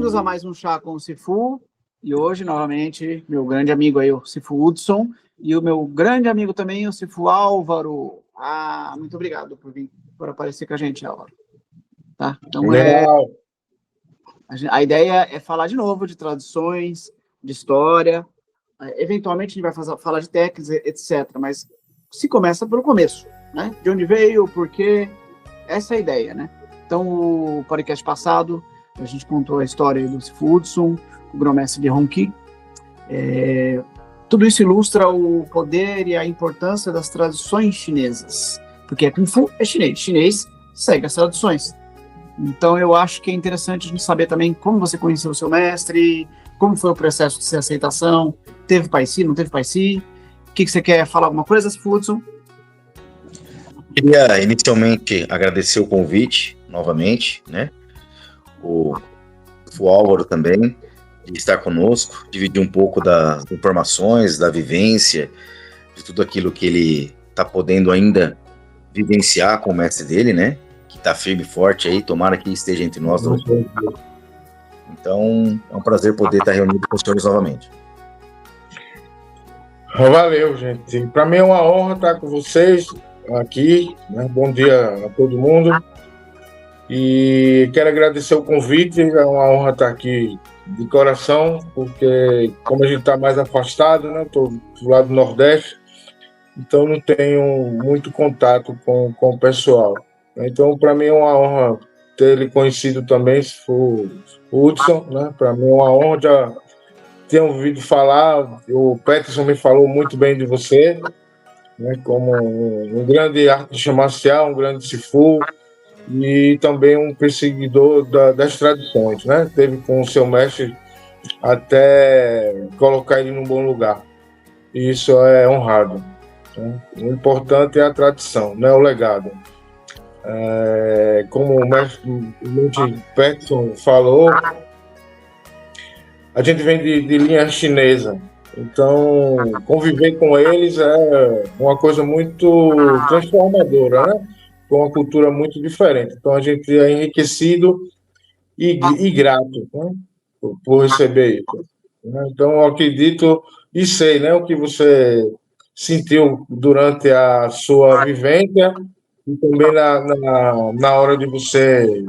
Bem-vindos a mais um Chá com o Cifu, e hoje, novamente, meu grande amigo aí, o Cifu Hudson, e o meu grande amigo também, o Cifu Álvaro. Muito obrigado por aparecer com a gente, Álvaro. Tá? Então, a ideia é falar de novo de tradições, de história, eventualmente a gente vai falar de técnicas, etc., mas se começa pelo começo, né? De onde veio, por quê, essa é a ideia, né? Então, o podcast passado, a gente contou a história do Cifu Hudson, o grão-mestre de Hongqi. Tudo isso ilustra o poder e a importância das tradições chinesas, porque Kung Fu é chinês, chinês segue as tradições. Então, eu acho que é interessante a gente saber também como você conheceu o seu mestre, como foi o processo de aceitação, teve pai si, não teve pai si. O que você quer falar, alguma coisa, Cifu Hudson? Queria inicialmente agradecer o convite novamente, né? O Álvaro também, de estar conosco, dividir um pouco das informações, da vivência, de tudo aquilo que ele está podendo ainda vivenciar com o mestre dele, né? Que está firme e forte aí, tomara que esteja entre nós. Então, é um prazer poder estar reunido com os senhores novamente. Valeu, gente. Para mim é uma honra estar com vocês aqui, né? Bom dia a todo mundo. E quero agradecer o convite, é uma honra estar aqui de coração, porque como a gente está mais afastado, né? Estou do lado do Nordeste, então não tenho muito contato com o pessoal. Então, para mim é uma honra ter ele conhecido também, o Hudson, né? Para mim é uma honra, já ter ouvido falar, o Peterson me falou muito bem de você, né? Como um grande arte marcial, um grande Cifu, e também um perseguidor das tradições, né? Teve com o seu mestre até colocar ele num bom lugar. E isso é honrado, né? O importante é a tradição, não é o legado. Como o mestre Peterson falou, a gente vem de linha chinesa, então conviver com eles é uma coisa muito transformadora, né? Com uma cultura muito diferente. Então a gente é enriquecido e grato, né? por receber isso. Então eu acredito e sei, né, o que você sentiu durante a sua vivência e também na hora de você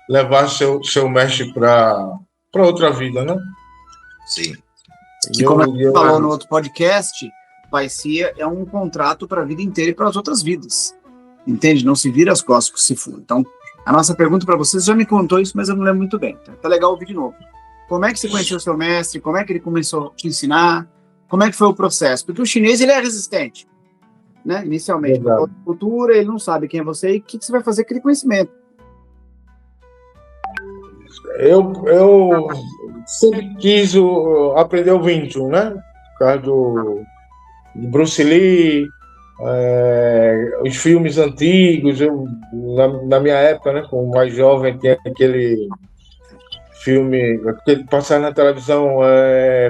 levar seu mestre para outra vida, né? Sim. E como a gente falou no outro podcast, pai si é um contrato para a vida inteira e para as outras vidas. Entende? Não se vira as costas com o Cifu. Então, a nossa pergunta para vocês já me contou isso, mas eu não lembro muito bem. Tá legal ouvir de novo. Como é que você conheceu o seu mestre? Como é que ele começou a te ensinar? Como é que foi o processo? Porque o chinês, ele é resistente, né? Inicialmente. Na cultura, ele não sabe quem é você e o que você vai fazer com aquele conhecimento. Eu sempre quis aprender o Wing Chun, né? Por causa do Bruce Lee, os filmes antigos. Na minha época, né, como mais jovem, tinha aquele filme que passava na televisão,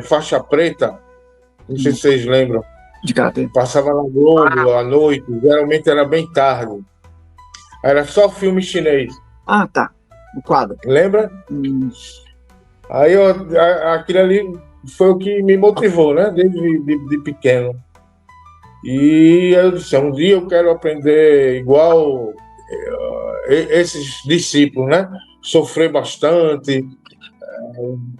Faixa Preta, não sei se vocês lembram. De karatê. Passava na Globo à noite, geralmente era bem tarde. Era só filme chinês. Ah, tá. O quadro. Lembra? Aí aquilo ali foi o que me motivou, né? Desde de pequeno. E eu disse, um dia eu quero aprender igual esses discípulos, né? Sofrer bastante.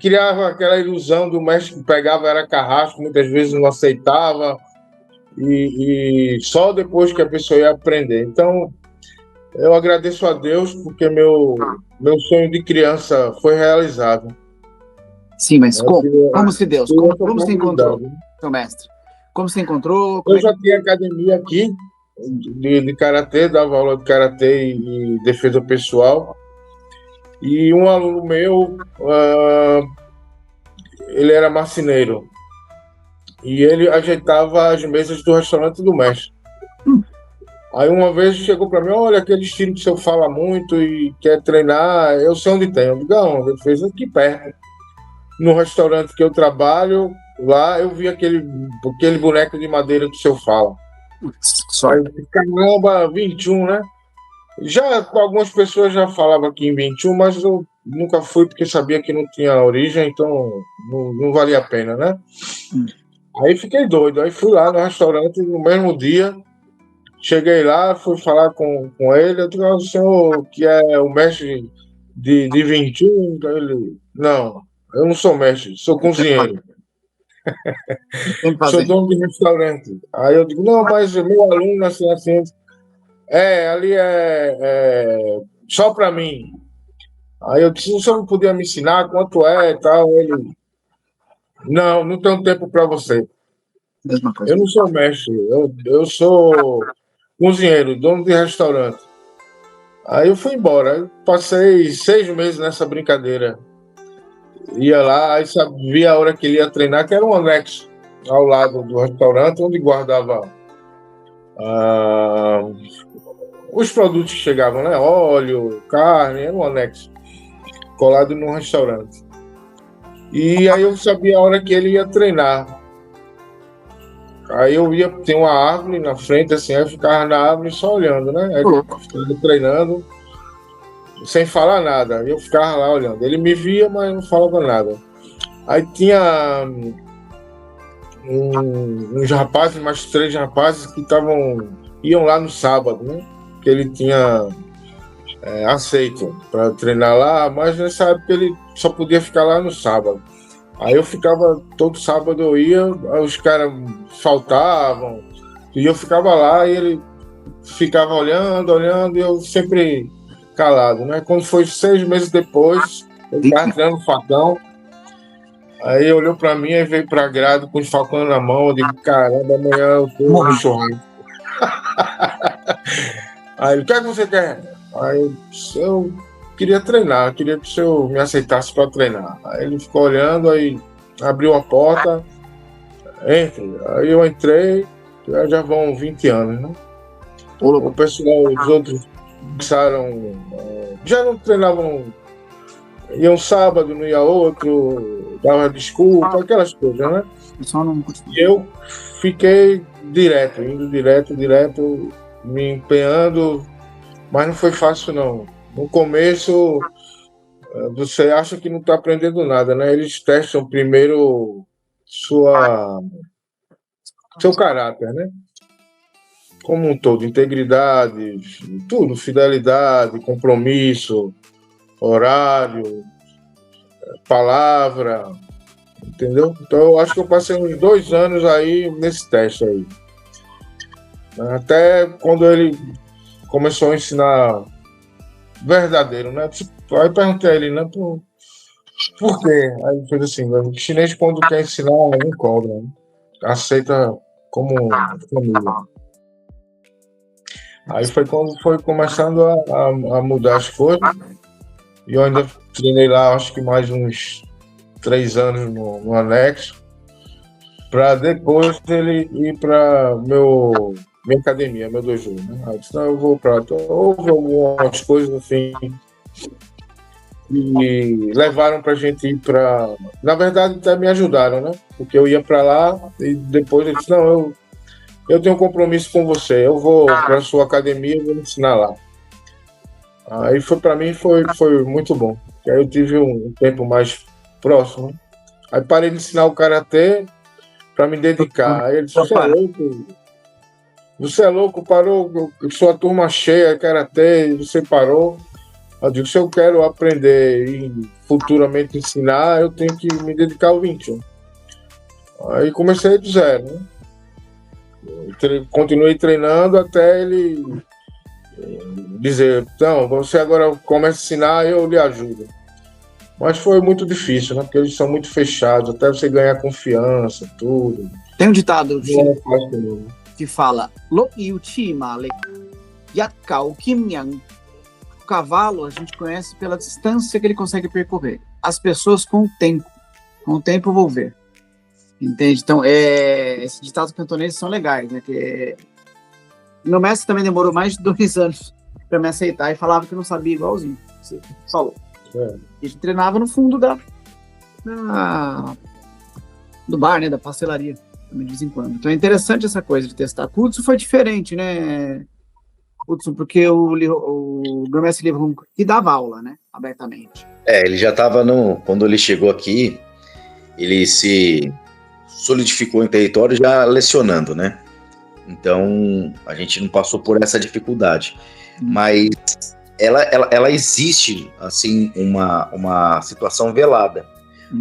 Criava aquela ilusão do mestre que pegava era carrasco, muitas vezes não aceitava. E só depois que a pessoa ia aprender. Então, eu agradeço a Deus porque meu sonho de criança foi realizado. Sim, mas como se Deus? Como você encontrou seu mestre? Como você encontrou? Eu já tinha academia aqui de karatê, dava aula de karatê e defesa pessoal. E um aluno meu, ele era marceneiro. E ele ajeitava as mesas do restaurante do mestre. Aí uma vez chegou para mim, olha, aquele estilo que o senhor fala muito e quer treinar, eu sei onde tem. Eu digo, não, ele fez aqui perto. No restaurante que eu trabalho, lá eu vi aquele boneco de madeira que o senhor fala. Aí, caramba, 21, né? Já algumas pessoas já falavam aqui em 21, mas eu nunca fui porque sabia que não tinha origem, então não valia a pena, né? Aí fiquei doido, aí fui lá no restaurante no mesmo dia, cheguei lá, fui falar com ele, eu disse, o senhor que é o mestre de 21, ele, não, eu não sou mestre, sou cozinheiro. Sou dono de restaurante. Aí eu digo, não, mas meu aluno, assim, ali é só para mim. Aí eu disse, o senhor não podia me ensinar quanto é e tal? Ele, não tenho tempo para você. Mesma coisa. Eu não sou mestre, eu sou cozinheiro, dono de restaurante. Aí eu fui embora, aí passei 6 meses nessa brincadeira. Ia lá, aí sabia a hora que ele ia treinar, que era um anexo ao lado do restaurante, onde guardava os produtos que chegavam, né? Óleo, carne, era um anexo, colado num restaurante. E aí eu sabia a hora que ele ia treinar. Aí eu ia, tem uma árvore na frente, assim, aí eu ficava na árvore só olhando, né? Aí eu ficava treinando, sem falar nada. Eu ficava lá olhando. Ele me via, mas não falava nada. Aí tinha uns rapazes, mais 3 rapazes que iam lá no sábado, né? Que ele tinha aceito para treinar lá, mas nessa época ele só podia ficar lá no sábado. Aí eu ficava, todo sábado eu ia, os caras faltavam, e eu ficava lá e ele ficava olhando, e eu sempre calado, né? Quando foi 6 meses depois, ele estava treinando facão, aí olhou para mim e veio para a grade com o facão na mão, eu digo, caramba, amanhã eu tô no churrasco. Aí ele, o que é que você quer? Aí eu queria treinar, queria que o senhor me aceitasse para treinar. Aí ele ficou olhando, aí abriu a porta, entre. Aí eu entrei, já vão 20 anos, né? O pessoal, os outros começaram, já não treinavam, iam sábado, não ia outro, dava desculpa, aquelas coisas, né? E eu fiquei indo direto, me empenhando, mas não foi fácil, não. No começo, você acha que não está aprendendo nada, né? Eles testam primeiro seu caráter, né? Como um todo, integridade, tudo, fidelidade, compromisso, horário, palavra, entendeu? Então, eu acho que eu passei uns 2 anos aí nesse teste aí. Até quando ele começou a ensinar verdadeiro, né? Aí perguntei a ele, né? Por quê? Aí ele fez assim, o chinês quando quer ensinar, não cobra, né? Aceita como família. Aí foi quando foi começando a mudar as coisas, e eu ainda treinei lá, acho que mais uns 3 anos no anexo, para depois ele ir para minha academia, meu dojo, né? Aí eu disse, não, eu vou para lá. Então, houve algumas coisas assim e levaram para a gente ir para... Na verdade, até me ajudaram, né? Porque eu ia para lá e depois ele disse, não, eu tenho um compromisso com você, eu vou para a sua academia e vou ensinar lá. Aí para mim foi muito bom. Aí eu tive um tempo mais próximo. Aí parei de ensinar o karatê para me dedicar. Aí ele disse, você é louco, parou, sua turma cheia, karatê, você parou. Eu digo, se eu quero aprender e futuramente ensinar, eu tenho que me dedicar ao 21. Aí comecei do zero, né? Continuei treinando até ele dizer, então, você agora começa a ensinar, eu lhe ajudo. Mas foi muito difícil, né? Porque eles são muito fechados, até você ganhar confiança, tudo. Tem um ditado que fala, Lo Yuchi Male Yatkao Kimyang. O cavalo a gente conhece pela distância que ele consegue percorrer. As pessoas com o tempo. Com o tempo eu vou ver. Entende? Então, esses ditados cantoneses são legais, né? Meu mestre também demorou mais de 2 anos para me aceitar e falava que não sabia igualzinho. Você falou. A gente treinava no fundo do bar, né? Da pastelaria, também de vez em quando. Então é interessante essa coisa de testar. Kutsu foi diferente, né? Hudson, porque o Grão-Mestre Li Hong que dava aula, né? Abertamente. Ele já estava quando ele chegou aqui, ele se solidificou em território já lecionando, né? Então, a gente não passou por essa dificuldade. Mas ela existe, assim, uma situação velada.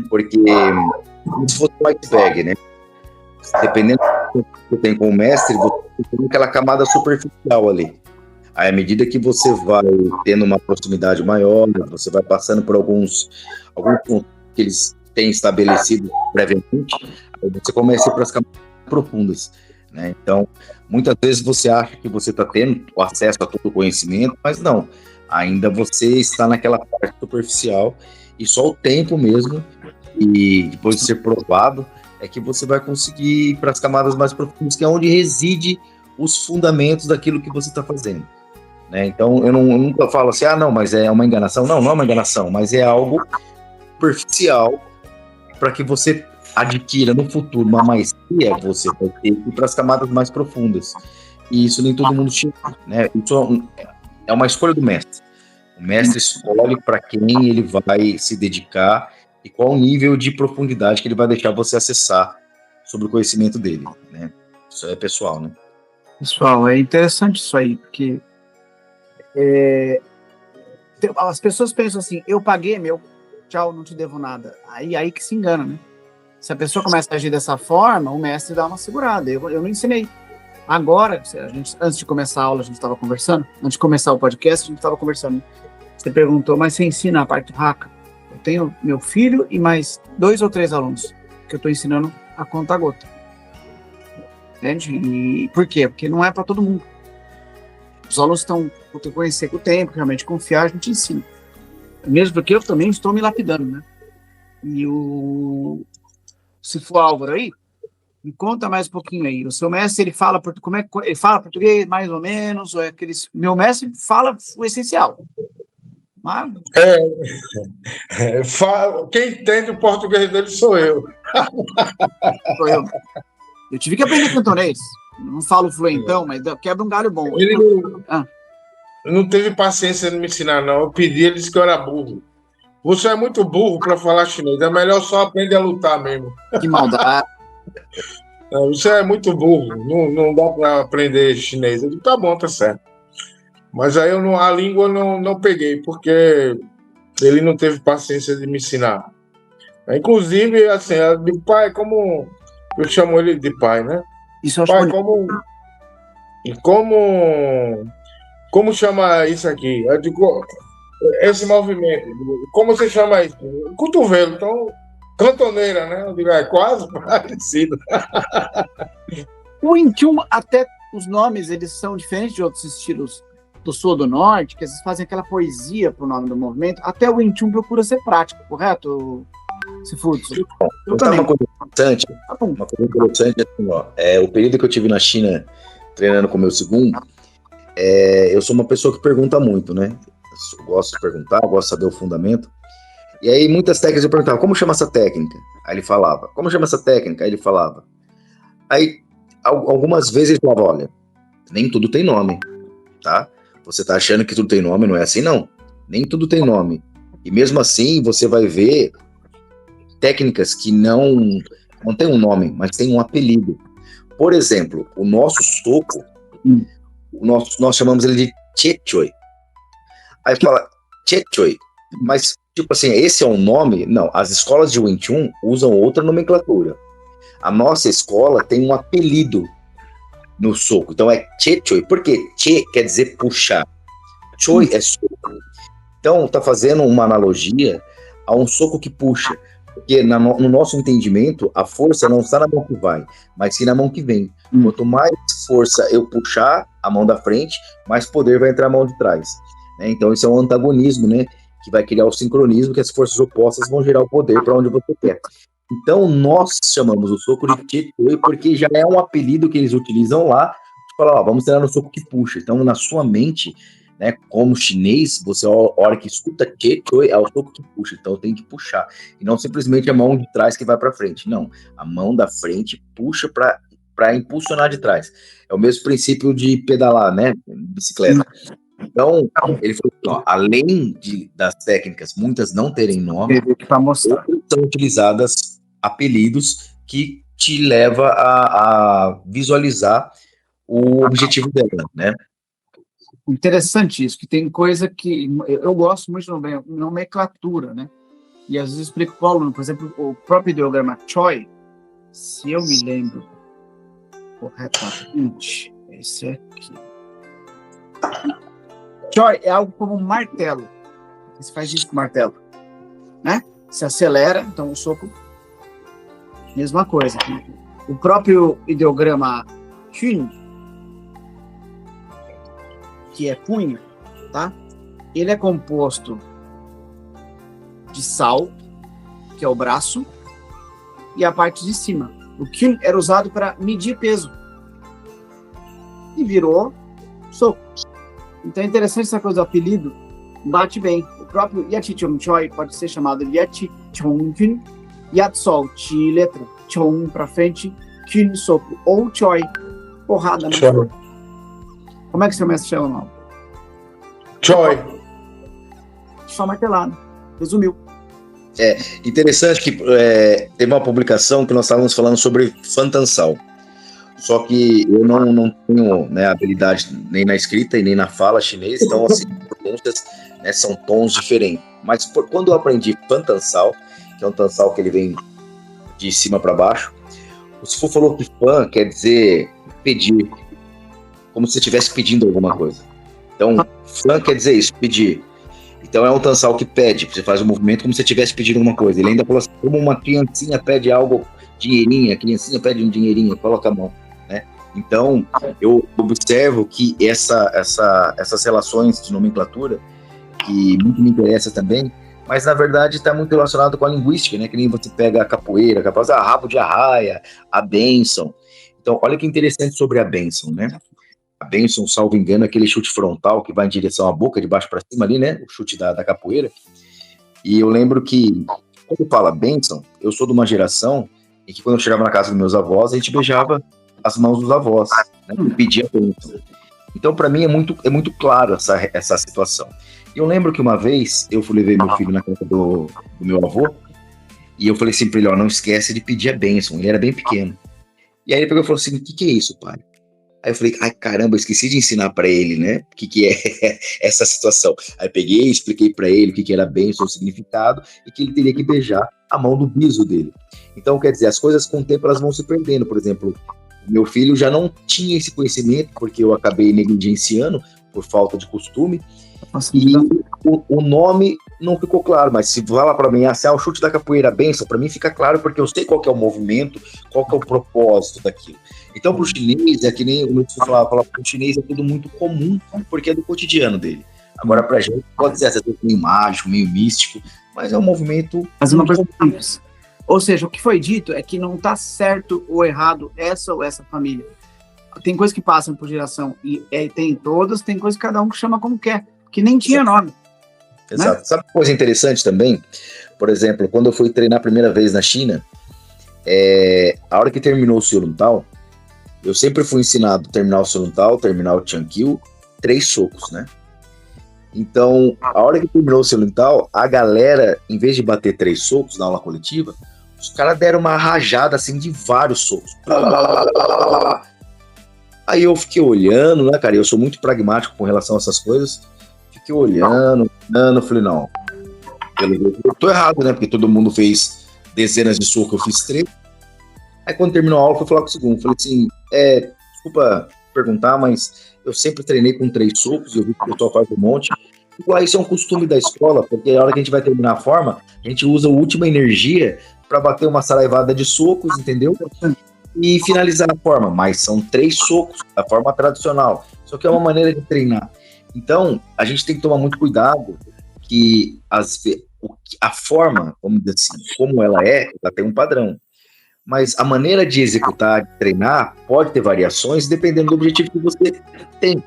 Porque, se fosse um iceberg, né? Dependendo do que você tem com o mestre, você tem aquela camada superficial ali. Aí, à medida que você vai tendo uma proximidade maior, você vai passando por alguns pontos que eles têm estabelecido previamente, aí você começa a ir para as camadas profundas, né? Então, muitas vezes você acha que você está tendo o acesso a todo o conhecimento, mas não. Ainda você está naquela parte superficial e só o tempo mesmo, e depois de ser provado, é que você vai conseguir ir para as camadas mais profundas, que é onde reside os fundamentos daquilo que você está fazendo. Né? Então, eu nunca falo assim, não, mas é uma enganação. Não é uma enganação, mas é algo superficial para que você adquira no futuro uma maestria, você vai ter que ir para as camadas mais profundas. E isso nem todo mundo chega, né? Isso é uma escolha do mestre. O mestre escolhe para quem ele vai se dedicar e qual o nível de profundidade que ele vai deixar você acessar sobre o conhecimento dele, né? Isso é pessoal, né? Pessoal, é interessante isso aí, porque as pessoas pensam assim, eu paguei meu, tchau, não te devo nada. Aí que se engana, né? Se a pessoa começa a agir dessa forma, o mestre dá uma segurada. Eu não ensinei. Agora, antes de começar a aula, a gente estava conversando, antes de começar o podcast, a gente estava conversando. Você perguntou, mas você ensina a parte do Haka? Eu tenho meu filho e mais 2 ou 3 alunos que eu estou ensinando a conta gota. Entende? E por quê? Porque não é para todo mundo. Os alunos estão por conhecer com o tempo, realmente confiar, a gente ensina. Mesmo porque eu também estou me lapidando, né? E se for Álvaro aí, me conta mais um pouquinho aí. O seu mestre, ele fala ele fala português mais ou menos, ou é aqueles... Meu mestre fala o essencial. Mas... Quem entende o português dele sou eu. Sou eu. Eu tive que aprender cantonês. Não falo fluentão, mas quebra um galho bom. Ele não teve paciência de me ensinar, não. Eu pedi, ele disse que eu era burro. Você é muito burro para falar chinês. É melhor só aprender a lutar mesmo. Que maldade. Você é muito burro. Não dá para aprender chinês. Eu digo, tá bom, tá certo. Mas aí a língua não peguei, porque ele não teve paciência de me ensinar. Inclusive, assim, de pai, como eu chamo ele de pai, né? Isso eu pai, acho como chama isso aqui? Eu digo, esse movimento, como você chama isso? Cotovelo, então, cantoneira, né? Eu digo, é quase parecido. O Wing Chun, até os nomes, eles são diferentes de outros estilos do sul ou do norte, que às vezes fazem aquela poesia pro nome do movimento. Até o Wing Chun procura ser prático, correto, Cifuzo? Uma coisa interessante, assim, ó, o período que eu tive na China treinando com o meu segundo, eu sou uma pessoa que pergunta muito, né? Eu gosto de perguntar, gosto de saber o fundamento. E aí, muitas técnicas eu perguntava, como chama essa técnica? Aí ele falava, como chama essa técnica? Aí ele falava. Aí, algumas vezes ele falava, olha, nem tudo tem nome, tá? Você tá achando que tudo tem nome, não é assim, não. Nem tudo tem nome. E mesmo assim, você vai ver técnicas que não tem um nome, mas tem um apelido. Por exemplo, o nosso soco, nós chamamos ele de Chechoi. Aí fala, Chechoi, mas tipo assim, esse é um nome? Não, as escolas de Wing Chun usam outra nomenclatura. A nossa escola tem um apelido no soco, então é Chechoi. Por quê? Che quer dizer puxar, Choi é soco. Então tá fazendo uma analogia a um soco que puxa. Porque no nosso entendimento, a força não está na mão que vai, mas sim na mão que vem. Quanto mais força eu puxar a mão da frente, mais poder vai entrar a mão de trás. Né? Então, isso é um antagonismo, né? Que vai criar o sincronismo, que as forças opostas vão gerar o poder para onde você quer. Então, nós chamamos o soco de Chechoi, porque já é um apelido que eles utilizam lá, de falar, vamos treinar no soco que puxa. Então, na sua mente, né, como chinês, você, a hora que escuta Chechoi, é o soco que puxa, então tem que puxar. E não simplesmente a mão de trás que vai para frente, não. A mão da frente puxa para para impulsionar de trás. É o mesmo princípio de pedalar, né? Bicicleta. Então, ele falou assim, ó, além das técnicas, muitas não terem nome, são utilizadas apelidos que te leva a visualizar o objetivo dela, né? Interessante isso, que tem coisa que eu gosto muito de nomenclatura, né? E às vezes eu explico para o aluno, por exemplo, o próprio ideograma Choi, se eu me lembro corretamente, esse aqui. Choi é algo como um martelo. Você faz isso com o martelo, né? Se acelera, então o soco, mesma coisa. O próprio ideograma Chun, que é punho, tá? Ele é composto de sal, que é o braço, e a parte de cima. O Kyun era usado para medir peso. E virou soco. Então é interessante essa coisa do apelido, bate bem. O próprio Yachichong Choi pode ser chamado Yachichong Kyun, Yatsol, Chi, letra, Chong para frente, Kyun, soco, ou Choi, porrada. Choi. Como é que seu mestre chama o nome? Choi. Só martelado. Resumiu. É interessante que teve uma publicação que nós estávamos falando sobre Fantansal. Só que eu não tenho, né, habilidade nem na escrita e nem na fala chinês, então assim, pronúncias, né, são tons diferentes. Mas quando eu aprendi Fantansal, que é um tansal que ele vem de cima para baixo, o Sifu falou que fan quer dizer pedir, como se você estivesse pedindo alguma coisa. Então, fan quer dizer isso, pedir. Então é um tansal que pede, você faz um movimento como se você estivesse pedindo alguma coisa. Ele ainda falou assim, como uma criancinha pede algo, dinheirinho, a criancinha pede um dinheirinho, coloca a mão, né? Então, eu observo que essas relações de nomenclatura, que muito me interessa também, mas na verdade está muito relacionado com a linguística, né? Que nem você pega a capoeira, rabo de arraia, a bênção. Então, olha que interessante sobre a bênção, né? A bênção, salvo engano, é aquele chute frontal que vai em direção à boca, de baixo para cima ali, né? O chute da capoeira. E eu lembro que, quando fala bênção, eu sou de uma geração em que quando eu chegava na casa dos meus avós, a gente beijava as mãos dos avós, né? Pedia bênção. Então, para mim, é muito claro essa situação. E eu lembro que uma vez, eu levei meu filho na casa do meu avô, e eu falei assim pra ele, ó, não esquece de pedir a bênção. Ele era bem pequeno. E aí ele pegou e falou assim, o que é isso, pai? Aí eu falei, ai caramba, eu esqueci de ensinar pra ele, né, o que é essa situação. Aí peguei, expliquei pra ele o que era bênção, o significado, e que ele teria que beijar a mão do biso dele. Então, quer dizer, as coisas com o tempo elas vão se perdendo. Por exemplo, meu filho já não tinha esse conhecimento, porque eu acabei negligenciando por falta de costume, e o nome não ficou claro, mas se fala para mim, assim, o chute da capoeira, bênção, para mim fica claro, porque eu sei qual que é o movimento, qual que é o propósito daquilo. Então, para o chinês, é que nem o meu tio falava, para o chinês é tudo muito comum, porque é do cotidiano dele. Agora, para a gente, pode ser meio mágico, meio místico, mas é um movimento... Mas uma coisa simples. Ou seja, o que foi dito é que não está certo ou errado essa ou essa família. Tem coisas que passam por geração e tem todas, tem coisas que cada um chama como quer, que nem tinha nome. Exato. Né? Sabe uma coisa interessante também? Por exemplo, quando eu fui treinar a primeira vez na China, a hora que terminou o Xiulun-Tao, eu sempre fui ensinado a terminar o Xiulun-Tao, terminar o Changqiu, 3 socos, né? Então, a hora que terminou o Xiulun-Tao, a galera, em vez de bater 3 socos na aula coletiva, os caras deram uma rajada assim de vários socos. Aí eu fiquei olhando, né, cara? Eu sou muito pragmático com relação a essas coisas. Fiquei olhando, falei, não, eu tô errado, né? Porque todo mundo fez dezenas de socos, eu fiz 3. Aí quando terminou a aula, eu fui falar com o segundo. Falei assim, desculpa perguntar, mas eu sempre treinei com 3 socos, eu vi que o pessoal faz um monte. Igual isso é um costume da escola, porque a hora que a gente vai terminar a forma, a gente usa a última energia para bater uma saraivada de socos, entendeu? E finalizar a forma, mas são 3 socos, da forma tradicional. Só que é uma maneira de treinar. Então, a gente tem que tomar muito cuidado que a forma, vamos dizer assim, como ela tem um padrão. Mas a maneira de executar, de treinar, pode ter variações dependendo do objetivo que você tem.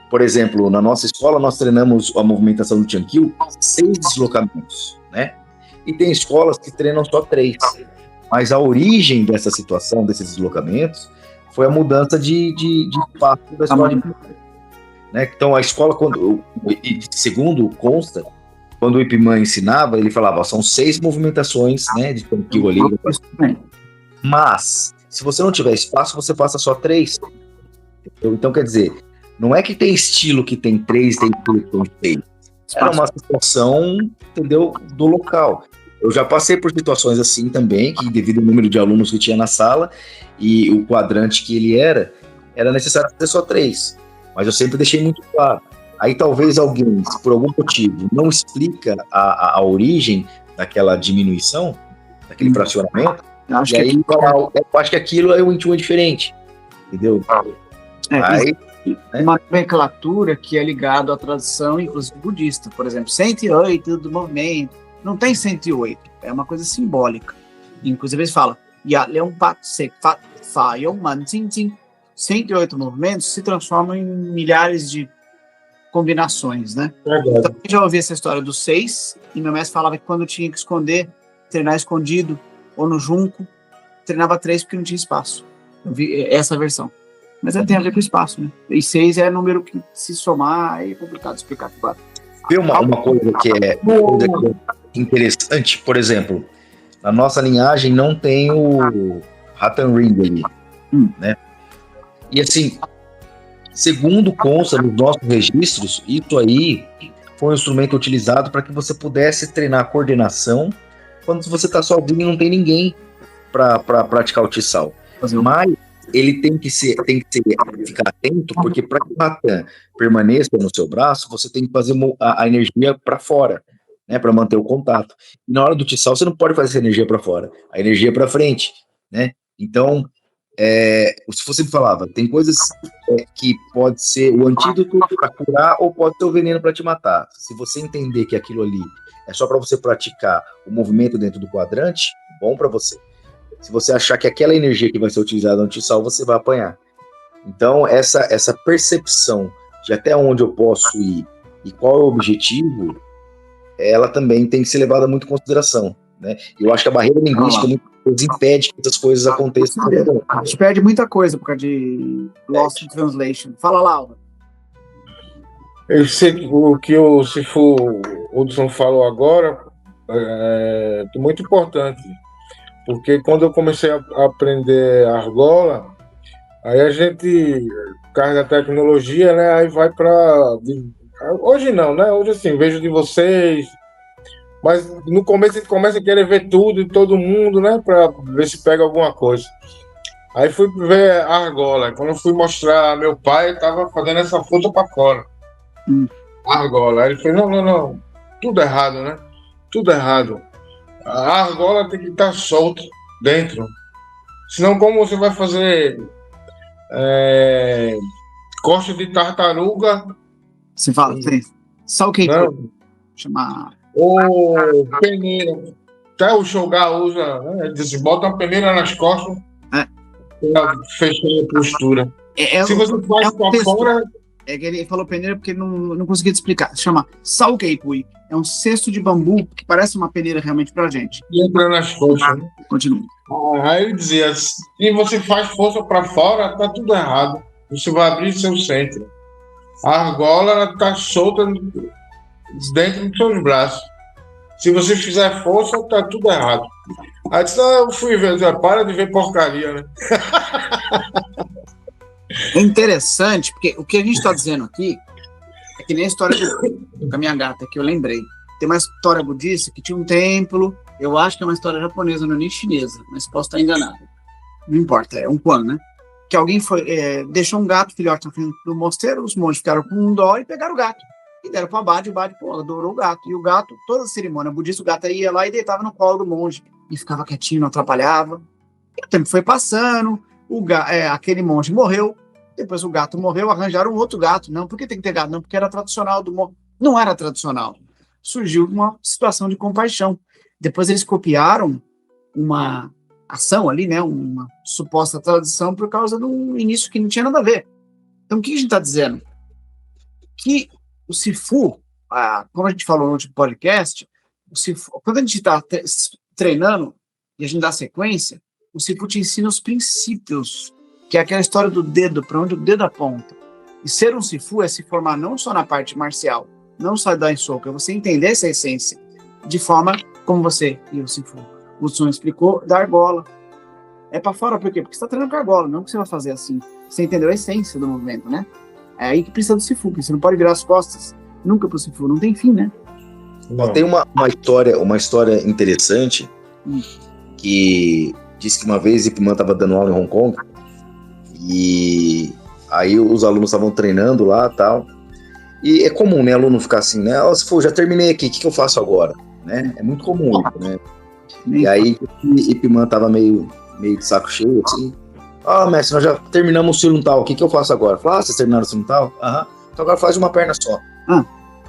Por exemplo, na nossa escola, nós treinamos a movimentação do Changqiu 6 deslocamentos, né? E tem escolas que treinam só 3. Mas a origem dessa situação, desses deslocamentos, foi a mudança de espaço da escola de né? Então, a escola, segundo consta, quando o Ip Man ensinava, ele falava, são 6 movimentações, né, de tranquilo ali. Mas, se você não tiver espaço, você passa só 3. Então, quer dizer, não é que tem estilo que tem 3, tem 6. Era uma situação, entendeu, do local. Eu já passei por situações assim também, que devido ao número de alunos que tinha na sala e o quadrante que ele era necessário ter só 3. Mas eu sempre deixei muito claro. Aí talvez alguém, por algum motivo, não explica a origem daquela diminuição, daquele fracionamento, eu acho que aquilo é um diferente, entendeu? Aí, uma nomenclatura que é ligado à tradição, inclusive budista, por exemplo, 108 do movimento, não tem 108, é uma coisa simbólica. Inclusive eles falam, 108 movimentos se transformam em milhares de combinações, né? Então, eu já ouvi essa história dos 6, e meu mestre falava que quando tinha que esconder, treinar escondido, ou no junco, treinava 3 porque não tinha espaço. Eu vi essa versão. Mas tem a ver com espaço, né? E 6 é número que, se somar, é complicado explicar. Claro. Vê uma coisa que é interessante, por exemplo, na nossa linhagem não tem o Ratan Ring ali, né? E assim, segundo consta nos nossos registros, isso aí foi um instrumento utilizado para que você pudesse treinar a coordenação quando você está sozinho e não tem ninguém para praticar o Tissal. Mas ele tem que ficar atento, porque para que o Ratan permaneça no seu braço, você tem que fazer a energia para fora, né, para manter o contato. E na hora do Tissal, você não pode fazer essa energia para fora, a energia para frente, né? Então, se você me falava, tem coisas que pode ser o antídoto para curar ou pode ser o veneno para te matar. Se você entender que aquilo ali é só para você praticar o movimento dentro do quadrante, bom para você. Se você achar que aquela energia que vai ser utilizada no Tissal, você vai apanhar. Então, essa percepção de até onde eu posso ir e qual é o objetivo, ela também tem que ser levada muito em consideração, né? Eu acho que a barreira linguística muitas vezes impede que essas coisas aconteçam. A gente perde muita coisa por causa de lost in translation. Fala, Laura. Eu sei o que o Sifu Hudson falou agora é muito importante, porque quando eu comecei a aprender argola, aí a gente, por causa da tecnologia, né, aí vai para... Hoje não, né? Hoje assim, vejo de vocês, mas no começo a gente começa a querer ver tudo e todo mundo, né, para ver se pega alguma coisa. Aí fui ver a argola. Quando eu fui mostrar, meu pai estava fazendo essa força para fora. A argola. Aí ele falou, não, tudo errado, né? Tudo errado. A argola tem que estar solta dentro. Senão, como você vai fazer costa de tartaruga? Você fala, salquei, chamar... Ou peneira. Até o Shogar usa, né? Eles botam a peneira nas costas para fechar a postura. Se você faz para fora... É que ele falou peneira porque não conseguia te explicar. Se chama Salkeipui. É um cesto de bambu que parece uma peneira realmente pra gente. E entra nas costas. Né? Continua. Aí ele dizia, se você faz força para fora, tá tudo errado. Você vai abrir seu centro. A argola está solta dentro dos seus braços. Se você fizer força, tá tudo errado. Aí eu fui ver, para de ver porcaria, né? É interessante, porque o que a gente está dizendo aqui é que nem a história com a minha gata, que eu lembrei. Tem uma história budista que tinha um templo, eu acho que é uma história japonesa, não é nem chinesa, mas posso estar enganado. Não importa, é um Quan, né? Que alguém deixou um gato filhote na frente do mosteiro, os monges ficaram com dó e pegaram o gato. E deram para o abade, adorou o gato. E o gato, toda a cerimônia budista, o gato ia lá e deitava no colo do monge. E ficava quietinho, não atrapalhava. E o tempo foi passando, aquele monge morreu. Depois o gato morreu, arranjaram um outro gato. Não, por que tem que ter gato? Não, porque era tradicional do monge. Não era tradicional. Surgiu uma situação de compaixão. Depois eles copiaram uma ação ali, né? Uma suposta tradição por causa do início que não tinha nada a ver. Então, o que a gente está dizendo? Que o Sifu, como a gente falou no último podcast, o Sifu, quando a gente está treinando e a gente dá sequência, o Sifu te ensina os princípios que é aquela história do dedo, para onde o dedo aponta. E ser um Sifu é se formar não só na parte marcial, não só dar em soco, é você entender essa essência, de forma como você e o Sifu. O Sun explicou, da argola. É para fora, por quê? Porque você está treinando com a argola, não que você vai fazer assim. Você entendeu a essência do movimento, né? É aí que precisa do Sifu, porque você não pode virar as costas nunca pro Sifu, não tem fim, né? Tem uma história interessante que diz que uma vez Ip Man estava dando aula em Hong Kong e aí os alunos estavam treinando lá e tal. E é comum, né, aluno ficar assim, né? Ó, Sifu, já terminei aqui, o que eu faço agora? Né? É muito comum isso, né? E aí Ip Man tava meio de saco cheio, assim. Mestre, nós já terminamos o Siluntal, o que eu faço agora? Falei, vocês terminaram o Siluntal? Aham. Então agora faz uma perna só.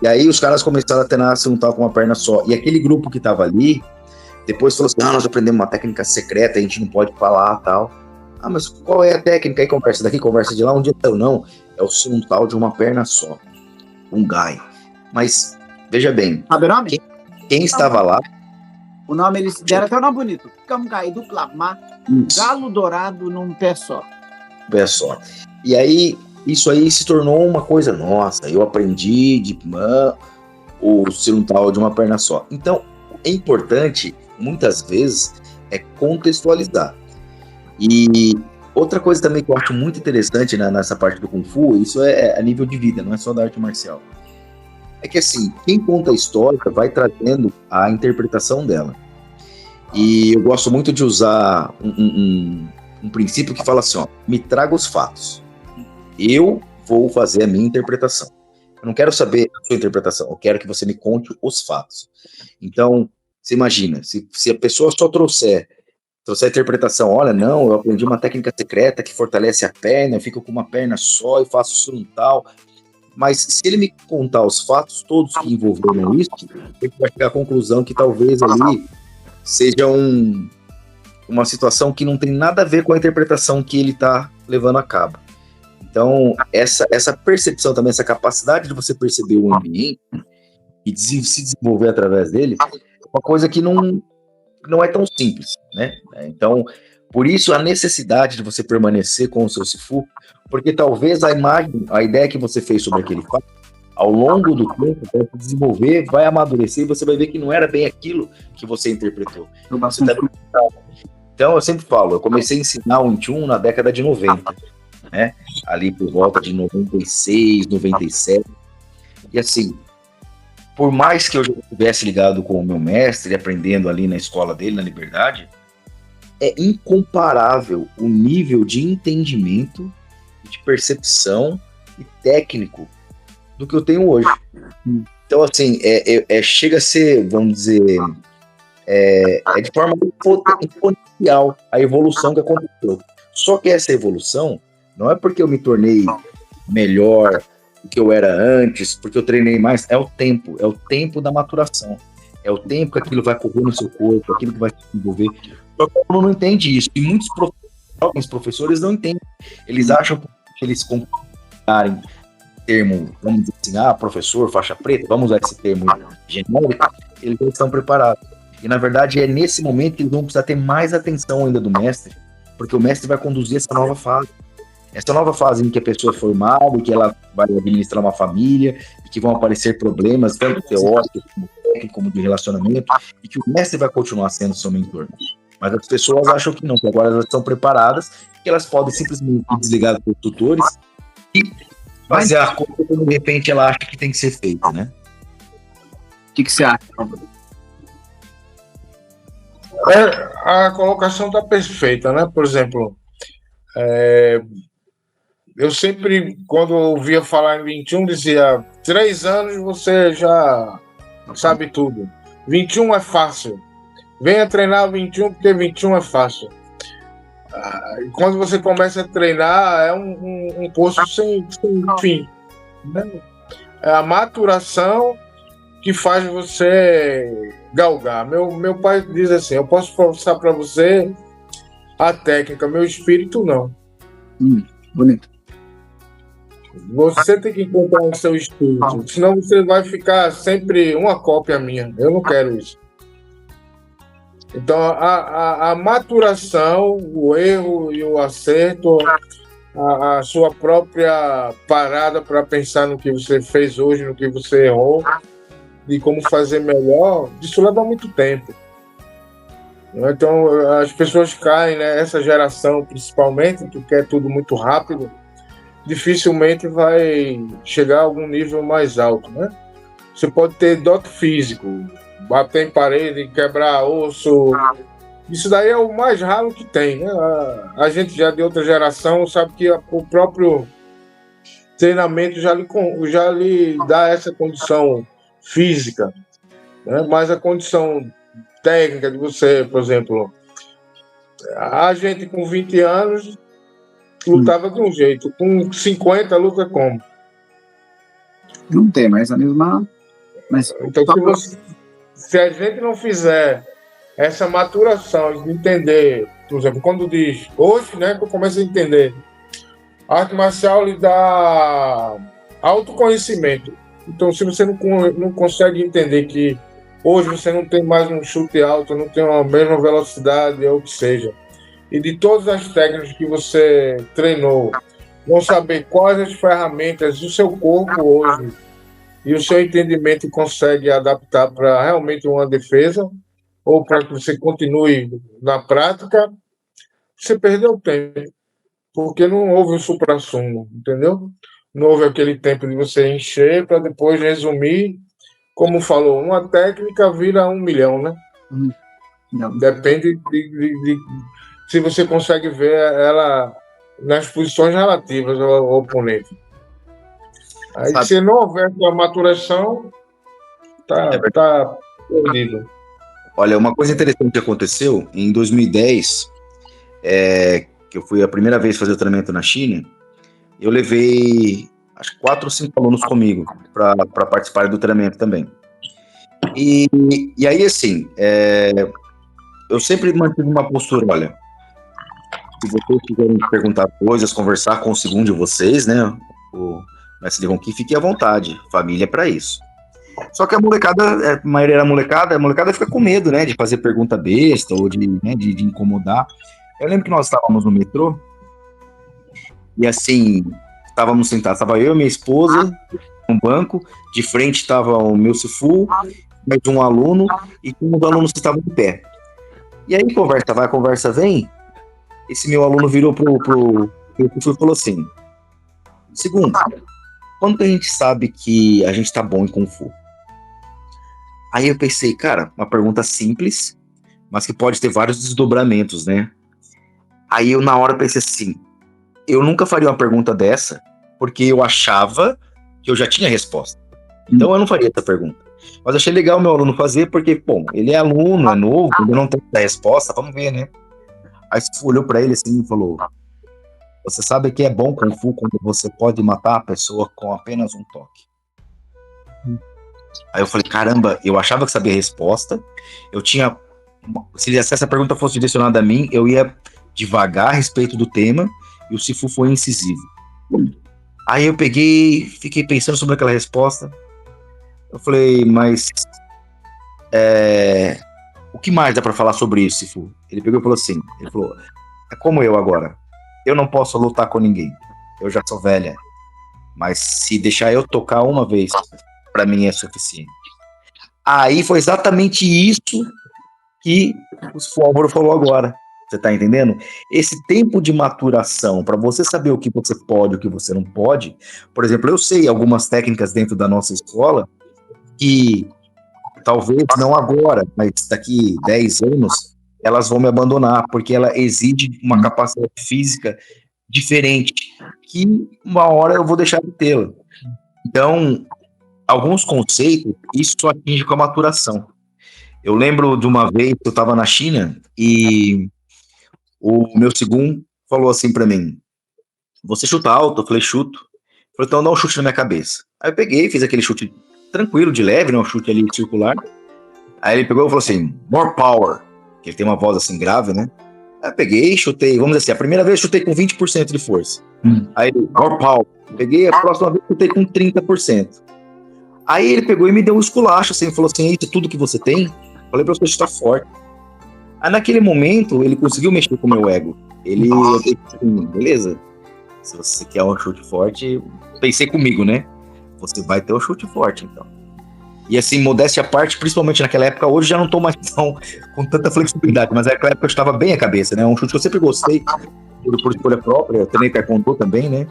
E aí os caras começaram a treinar Siluntal com uma perna só. E aquele grupo que tava ali, depois falou assim, nós aprendemos uma técnica secreta, a gente não pode falar, tal. Mas qual é a técnica? Aí conversa daqui, conversa de lá, um dia não. É o Siluntal de uma perna só. Um gai. Mas, veja bem. Sabe o nome? Quem estava lá? O nome, eles deram até um nome bonito. Camgai do Plamá, galo dourado num pé só. Pé só. E aí, isso aí se tornou uma coisa, nossa, eu aprendi de Ip Man o Siluntal de uma perna só. Então, é importante, muitas vezes, é contextualizar. E outra coisa também que eu acho muito interessante, né, nessa parte do Kung Fu, isso é a nível de vida, não é só da arte marcial. É que assim, quem conta a história vai trazendo a interpretação dela. E eu gosto muito de usar um princípio que fala assim, me traga os fatos. Eu vou fazer a minha interpretação. Eu não quero saber a sua interpretação, eu quero que você me conte os fatos. Então, você imagina, se a pessoa só trouxer a interpretação, olha, não, eu aprendi uma técnica secreta que fortalece a perna, eu fico com uma perna só e faço Siluntal. Mas se ele me contar os fatos todos que envolveram isso, ele vai chegar à conclusão que talvez ali seja uma situação que não tem nada a ver com a interpretação que ele está levando a cabo. Então, essa percepção também, essa capacidade de você perceber o ambiente e se desenvolver através dele, é uma coisa que não é tão simples, né? Então, por isso a necessidade de você permanecer com o seu Sifu, porque talvez a ideia que você fez sobre aquele fato, ao longo do tempo, vai se desenvolver, vai amadurecer, e você vai ver que não era bem aquilo que você interpretou. Então, eu sempre falo, eu comecei a ensinar o Wing Chun na década de 90, né? Ali por volta de 96, 97. E assim, por mais que eu já estivesse ligado com o meu mestre, aprendendo ali na escola dele, na Liberdade, é incomparável o nível de entendimento, de percepção e técnico do que eu tenho hoje. Então, assim, chega a ser, vamos dizer, de forma exponencial a evolução que aconteceu. Só que essa evolução não é porque eu me tornei melhor do que eu era antes, porque eu treinei mais, é o tempo da maturação. É o tempo que aquilo vai correr no seu corpo, aquilo que vai se desenvolver. Só que o aluno não entende isso. E alguns professores não entendem. Eles acham que eles compararem termo, vamos dizer assim, professor, faixa preta, vamos usar esse termo genérico, eles não estão preparados. E, na verdade, é nesse momento que eles vão precisar ter mais atenção ainda do mestre, porque o mestre vai conduzir essa nova fase. Essa nova fase em que a pessoa é formada, que ela vai administrar uma família, e que vão aparecer problemas, tanto teóricos como técnicos, como de relacionamento, e que o mestre vai continuar sendo seu mentor. Mas as pessoas acham que não, que agora elas estão preparadas, que elas podem simplesmente desligar dos tutores e fazer a coisa que, de repente, ela acha que tem que ser feita, né? O que você acha? A colocação está perfeita, né? Por exemplo, eu sempre, quando ouvia falar em 21, dizia 3 anos você já sabe tudo. 21 é fácil. Venha treinar 21 porque 21 é fácil. Quando você começa a treinar, é um curso sem fim. Né? É a maturação que faz você galgar. Meu pai diz assim, eu posso passar para você a técnica, meu espírito não. Bonito. Você tem que encontrar o seu espírito, senão você vai ficar sempre uma cópia minha. Eu não quero isso. Então, a maturação, o erro e o acerto, a sua própria parada para pensar no que você fez hoje, no que você errou, de como fazer melhor, isso leva muito tempo. Então, as pessoas caem, né? Essa geração, principalmente, que quer tudo muito rápido, dificilmente vai chegar a algum nível mais alto, né? Você pode ter dote físico, bater em parede, quebrar osso. Isso daí é o mais raro que tem, né? A gente já de outra geração sabe que o próprio treinamento já lhe dá essa condição física, né? Mas a condição técnica de você, por exemplo, a gente com 20 anos lutava de um jeito, com 50 luta como? Não tem mais a mesma... Mas, então, se a gente não fizer essa maturação de entender, por exemplo, quando diz, hoje, né, que eu começo a entender, a arte marcial lhe dá autoconhecimento. Então, se você não consegue entender que hoje você não tem mais um chute alto, não tem a mesma velocidade, ou o que seja, e de todas as técnicas que você treinou, vão saber quais as ferramentas do seu corpo hoje e o seu entendimento consegue adaptar para realmente uma defesa ou para que você continue na prática, você perdeu tempo, porque não houve o suprassumo, entendeu? Não houve aquele tempo de você encher para depois resumir. Como falou, uma técnica vira 1 milhão, né? Não. Depende de se você consegue ver ela nas posições relativas ao oponente. Aí, se não houver a maturação, tá perdido. Olha, uma coisa interessante que aconteceu em 2010, que eu fui a primeira vez fazer o treinamento na China, eu levei acho que 4 ou 5 alunos comigo para participarem do treinamento também. E aí, assim, eu sempre mantive uma postura, olha, se vocês quiserem perguntar coisas, conversar com o segundo de vocês, né, o mestre Ronqui, fique à vontade, família é para isso. Só que a molecada, a maioria da molecada, a molecada fica com medo, né, de fazer pergunta besta ou de incomodar. Eu lembro que nós estávamos no metrô e, assim, estávamos sentados, estava eu e minha esposa no banco, de frente estava o meu Sifu, mais um aluno e um dos alunos que estavam de pé. E aí, conversa vai, conversa vem, esse meu aluno virou pro Sifu e falou assim, segundo, quando que a gente sabe que a gente tá bom em Kung Fu? Aí eu pensei, cara, uma pergunta simples, mas que pode ter vários desdobramentos, né? Aí eu na hora pensei assim, eu nunca faria uma pergunta dessa, porque eu achava que eu já tinha a resposta. Então eu não faria essa pergunta. Mas achei legal o meu aluno fazer, porque, bom, ele é aluno, é novo, ele não tem a resposta, vamos ver, né? Aí você olhou pra ele assim e falou, você sabe que é bom Kung Fu quando você pode matar a pessoa com apenas um toque. Aí eu falei, caramba, eu achava que sabia a resposta, eu tinha, se essa pergunta fosse direcionada a mim, eu ia devagar a respeito do tema, e o Sifu foi incisivo. Aí eu fiquei pensando sobre aquela resposta, eu falei, mas o que mais dá pra falar sobre isso, Sifu? Ele pegou e falou assim, é como eu agora, eu não posso lutar com ninguém, eu já sou velha, mas se deixar eu tocar uma vez, pra mim é suficiente. Aí foi exatamente isso que o Sifu Álvaro falou agora. Você tá entendendo? Esse tempo de maturação, para você saber o que você pode, o que você não pode. Por exemplo, eu sei algumas técnicas dentro da nossa escola que talvez não agora, mas daqui 10 anos, elas vão me abandonar, porque ela exige uma capacidade física diferente, que uma hora eu vou deixar de tê-la. Então, alguns conceitos, isso só atinge com a maturação. Eu lembro de uma vez que eu estava na China e o meu segundo falou assim pra mim, você chuta alto? Eu falei, chuto. Ele falou, então dá um chute na minha cabeça. Aí eu peguei, fiz aquele chute tranquilo, de leve, né, um chute ali circular. Aí ele pegou e falou assim, more power, que ele tem uma voz assim grave, né? Aí eu peguei, chutei, vamos dizer assim, a primeira vez eu chutei com 20% de força. Aí ele, more power. Peguei, a próxima vez eu chutei com 30%. Aí ele pegou e me deu um esculacho, assim, falou assim, isso é tudo que você tem? Eu falei pra você chutar forte. Aí naquele momento, ele conseguiu mexer com o meu ego. Ele, beleza, se você quer um chute forte, pensei comigo, né? Você vai ter um chute forte, então. E assim, modéstia à parte, principalmente naquela época, hoje já não tô mais tão, com tanta flexibilidade, mas naquela época eu estava bem a cabeça, né? Um chute que eu sempre gostei, por escolha própria, eu treinei taekwondo também, né?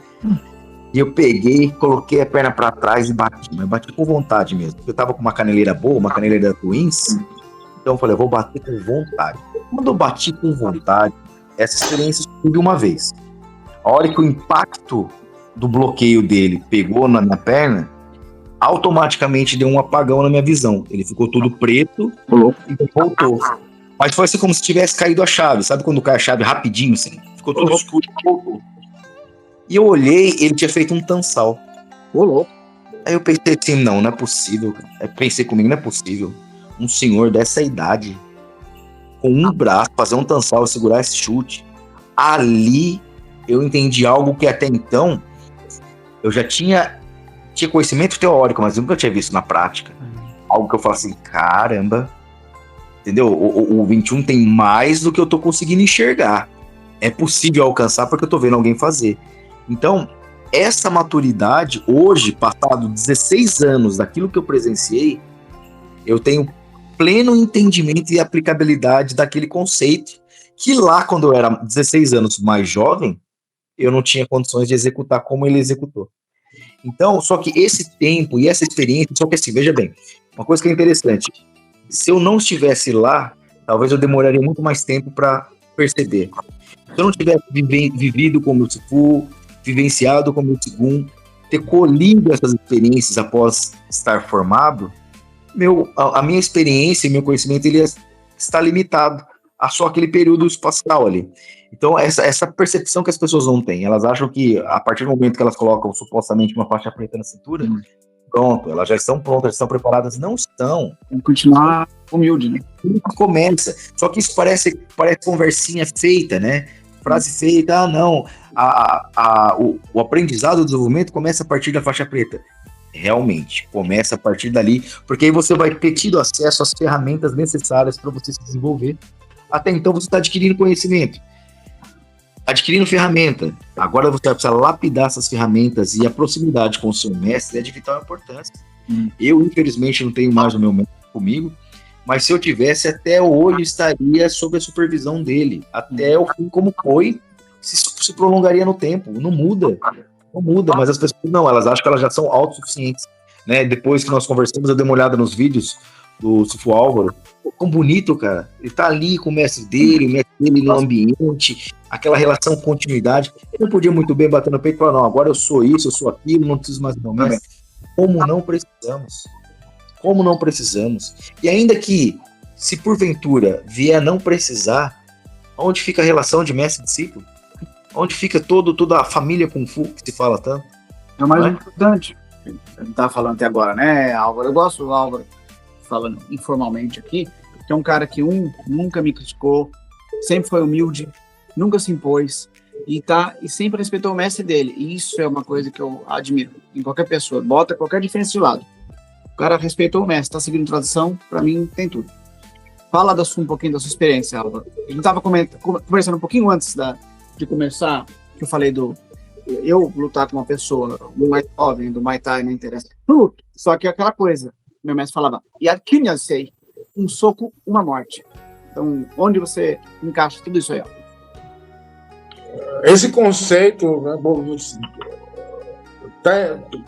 E eu peguei, coloquei a perna pra trás e bati, mas bati com vontade mesmo. Eu tava com uma caneleira boa, uma caneleira da Twins, então eu falei, eu vou bater com vontade. Quando eu bati com vontade, essa experiência subiu uma vez. A hora que o impacto do bloqueio dele pegou na minha perna, automaticamente deu um apagão na minha visão. Ele ficou tudo preto e voltou. Mas foi assim como se tivesse caído a chave. Sabe quando cai a chave rapidinho, assim? Ficou tudo escuro e voltou. E eu olhei, ele tinha feito um tansal. Aí eu pensei assim, não é possível. Eu pensei comigo, não é possível. Um senhor dessa idade, com um braço, fazer um tansal e segurar esse chute. Ali, eu entendi algo que até então, eu já tinha conhecimento teórico, mas eu nunca tinha visto na prática. Algo que eu falo assim, caramba, entendeu? O 21 tem mais do que eu tô conseguindo enxergar. É possível alcançar porque eu tô vendo alguém fazer. Então, essa maturidade, hoje, passado 16 anos daquilo que eu presenciei, eu tenho pleno entendimento e aplicabilidade daquele conceito que lá, quando eu era 16 anos mais jovem, eu não tinha condições de executar como ele executou. Então, só que esse tempo e essa experiência, só que assim, veja bem, uma coisa que é interessante, se eu não estivesse lá, talvez eu demoraria muito mais tempo para perceber. Se eu não tivesse vivido como o Sifu, vivenciado como o Sigun, ter colhido essas experiências após estar formado, a minha experiência e meu conhecimento ele está limitado a só aquele período espacial ali. Então, essa percepção que as pessoas não têm, elas acham que a partir do momento que elas colocam supostamente uma faixa preta na cintura, pronto, elas já estão prontas, já estão preparadas. Não estão. Tem que continuar humilde, né? Começa. Só que isso parece conversinha feita, né? Frase feita, não. O aprendizado, o desenvolvimento começa a partir da faixa preta. Realmente, começa a partir dali, porque aí você vai ter tido acesso às ferramentas necessárias para você se desenvolver. Até então você está adquirindo conhecimento, adquirindo ferramenta. Agora você vai precisar lapidar essas ferramentas e a proximidade com o seu mestre é de vital importância. Eu, infelizmente, não tenho mais o meu mestre comigo, mas se eu tivesse, até hoje estaria sob a supervisão dele. Até o fim, como foi, se prolongaria no tempo. Não muda, mas as pessoas não, elas acham que elas já são autossuficientes. Né? Depois que nós conversamos, eu dei uma olhada nos vídeos do Sifu Álvaro. Quão bonito, cara. Ele tá ali com o mestre dele no ambiente, aquela relação continuidade. Ele não podia muito bem bater no peito e falar, não, agora eu sou isso, eu sou aquilo, não preciso mais do meu mestre. Como não precisamos? E ainda que, se porventura vier a não precisar, onde fica a relação de mestre e discípulo? Onde fica toda a família Kung Fu que se fala tanto? É o mais importante. Eu não estava falando até agora, né, Álvaro? Eu gosto do Álvaro, falando informalmente aqui, que é um cara que nunca me criticou, sempre foi humilde, nunca se impôs e sempre respeitou o mestre dele. E isso é uma coisa que eu admiro em qualquer pessoa. Bota qualquer diferença de lado. O cara respeitou o mestre, está seguindo tradição, para mim tem tudo. Fala um pouquinho da sua experiência, Álvaro. A gente estava conversando um pouquinho antes de começar, que eu falei eu lutar com uma pessoa mais jovem, do Muay Thai, não interessa. Só que aquela coisa, meu mestre falava, e aqui eu sei, um soco, uma morte. Então, onde você encaixa tudo isso aí? Ó? Esse conceito, né,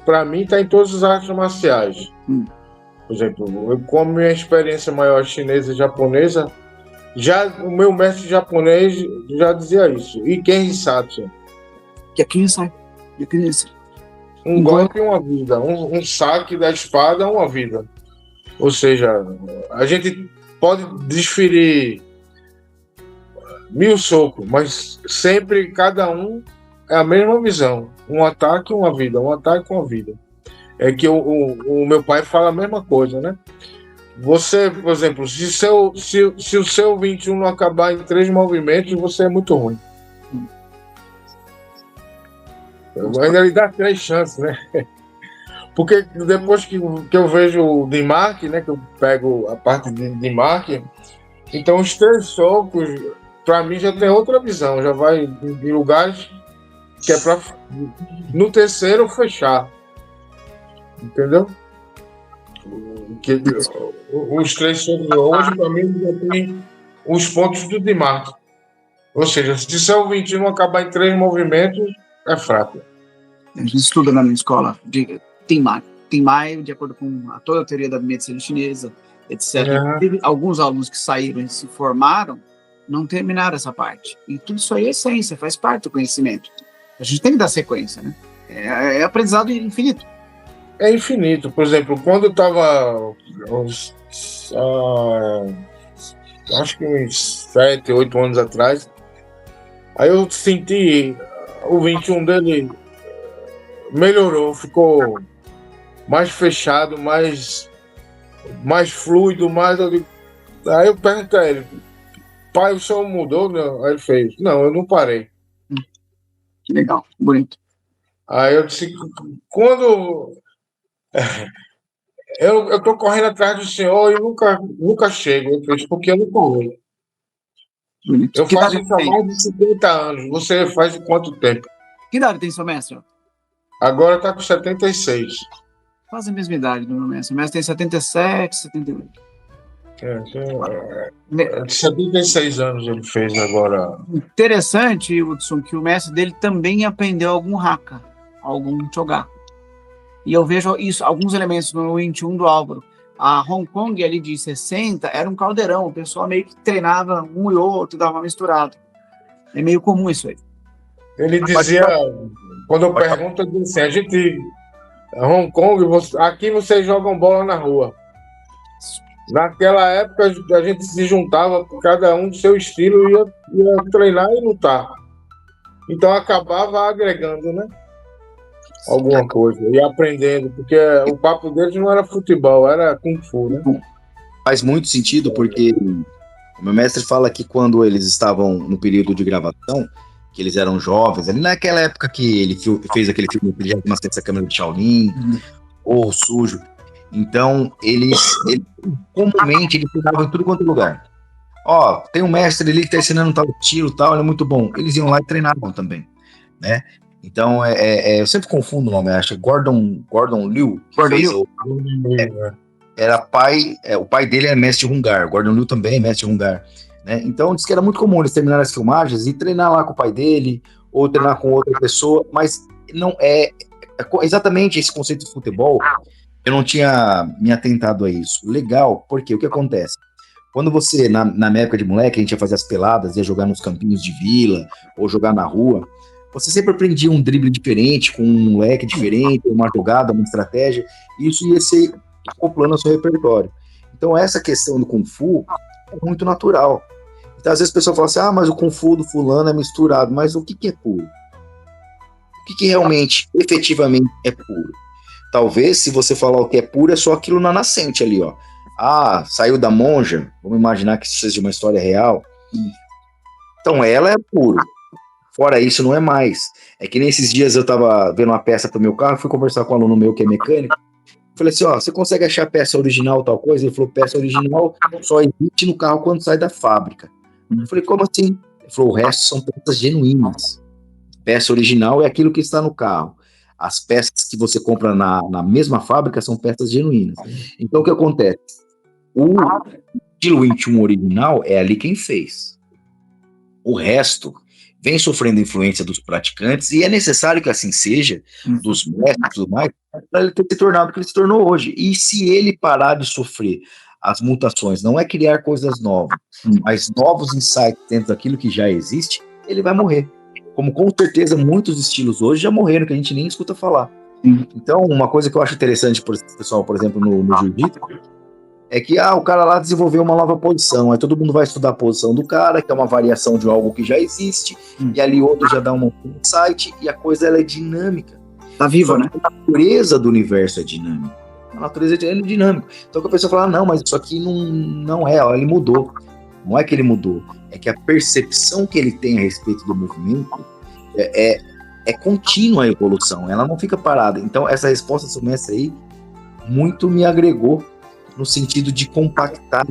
para mim, está em todas as artes marciais. Por exemplo, como minha experiência maior chinesa e japonesa, o meu mestre japonês já dizia isso. E quem sabe? Que aqui sai. Um golpe é uma vida. Um saque da espada é uma vida. Ou seja, a gente pode desferir 1000 socos, mas sempre cada um é a mesma visão. Um ataque, uma vida. Um ataque, uma vida. É que o meu pai fala a mesma coisa, né? Você, por exemplo, se o seu 21 não acabar em 3 movimentos, você é muito ruim. Ainda lhe dá 3 chances, né? Porque depois que eu vejo o Dimark, né? Que eu pego a parte de Dimark, Então, os 3 socos, para mim, já tem outra visão. Já vai em lugares que é para, no terceiro, fechar. Entendeu? Os 3 socos hoje, para mim, já tem os pontos do Dimar. Ou seja, se o 21 acabar em 3 movimentos, é fraco. A gente estuda na minha escola de Timai, de acordo com toda a teoria da medicina chinesa, etc. Teve alguns alunos que saíram e se formaram, não terminaram essa parte. E tudo isso aí é essência, faz parte do conhecimento. A gente tem que dar sequência, né? É aprendizado infinito. É infinito. Por exemplo, quando eu estava acho que uns 7, 8 anos atrás, aí eu senti o 21 dele melhorou, ficou mais fechado, mais fluido, mais... Aí eu perguntei a ele, pai, o senhor mudou? Não. Aí ele fez, não, eu não parei. Que legal, bonito. Aí eu disse, quando eu estou correndo atrás do senhor e nunca chego, eu fiz, porque eu não corro. Eu faço isso há mais de 50 anos. Você faz em quanto tempo? Que idade tem seu mestre? Agora está com 76. Quase a mesma idade do meu mestre. O mestre tem 77, 78. De 76 anos ele fez agora. Interessante, Hudson, que o mestre dele também aprendeu algum haka, algum chogaku. E eu vejo isso, alguns elementos no 21 do Álvaro. A Hong Kong, ali de 60, era um caldeirão. O pessoal meio que treinava um e outro, dava uma misturada. É meio comum isso aí. Ele dizia, quando eu pergunto, ele disse assim, Hong Kong, aqui vocês jogam bola na rua. Naquela época, a gente se juntava, cada um do seu estilo, ia treinar e lutar. Então, acabava agregando, né? Alguma coisa, e aprendendo, porque o papo deles não era futebol, era Kung Fu, né? Faz muito sentido, porque o meu mestre fala que quando eles estavam no período de gravação, que eles eram jovens, ali naquela época que ele fez aquele filme que ele já essa câmera de Shaolin, ou Sujo, então eles comumente eles treinavam em tudo quanto é lugar. Ó, tem um mestre ali que tá ensinando tal estilo, tal, ele é muito bom. Eles iam lá e treinavam também, né? Então, eu sempre confundo o nome, acho que Gordon Liu. Era pai, o pai dele é mestre Hungar, Gordon Liu também é mestre Hungar, né? Então, diz que era muito comum eles terminarem as filmagens e treinar lá com o pai dele, ou treinar com outra pessoa, mas não é exatamente esse conceito de futebol, eu não tinha me atentado a isso. Legal, porque o que acontece? Quando você, na minha época de moleque, a gente ia fazer as peladas, ia jogar nos campinhos de vila, ou jogar na rua, você sempre aprendia um drible diferente, com um moleque diferente, uma jogada, uma estratégia, e isso ia ser acoplando ao seu repertório. Então, essa questão do Kung Fu é muito natural. Então, às vezes, o pessoal fala assim, mas o Kung Fu do fulano é misturado, mas o que é puro? O que realmente, efetivamente, é puro? Talvez, se você falar o que é puro, é só aquilo na nascente ali, ó. Saiu da monja, vamos imaginar que isso seja uma história real. Então, ela é puro. Fora isso, não é mais. É que nesses dias eu tava vendo uma peça pro meu carro, fui conversar com um aluno meu que é mecânico, falei assim, você consegue achar peça original tal coisa? Ele falou, peça original só existe no carro quando sai da fábrica. Eu falei, como assim? Ele falou, o resto são peças genuínas. Peça original é aquilo que está no carro. As peças que você compra na mesma fábrica são peças genuínas. Então, o que acontece? O estilo 21 original é ali quem fez. O resto vem sofrendo influência dos praticantes e é necessário que assim seja, dos mestres e tudo mais, para ele ter se tornado o que ele se tornou hoje. E se ele parar de sofrer as mutações, não é criar coisas novas, mas novos insights dentro daquilo que já existe, ele vai morrer. Como com certeza muitos estilos hoje já morreram, que a gente nem escuta falar. Então, uma coisa que eu acho interessante, pessoal, por exemplo, no jiu-jitsu, é que o cara lá desenvolveu uma nova posição, aí todo mundo vai estudar a posição do cara, que é uma variação de algo que já existe, e ali outro já dá um insight, e a coisa ela é dinâmica. Tá viva, né? A natureza do universo é dinâmica. A natureza é dinâmica. Então a pessoa fala, não, mas isso aqui não é, ele mudou. Não é que ele mudou, é que a percepção que ele tem a respeito do movimento é contínua a evolução, ela não fica parada. Então essa resposta do seu mestre aí muito me agregou no sentido de compactar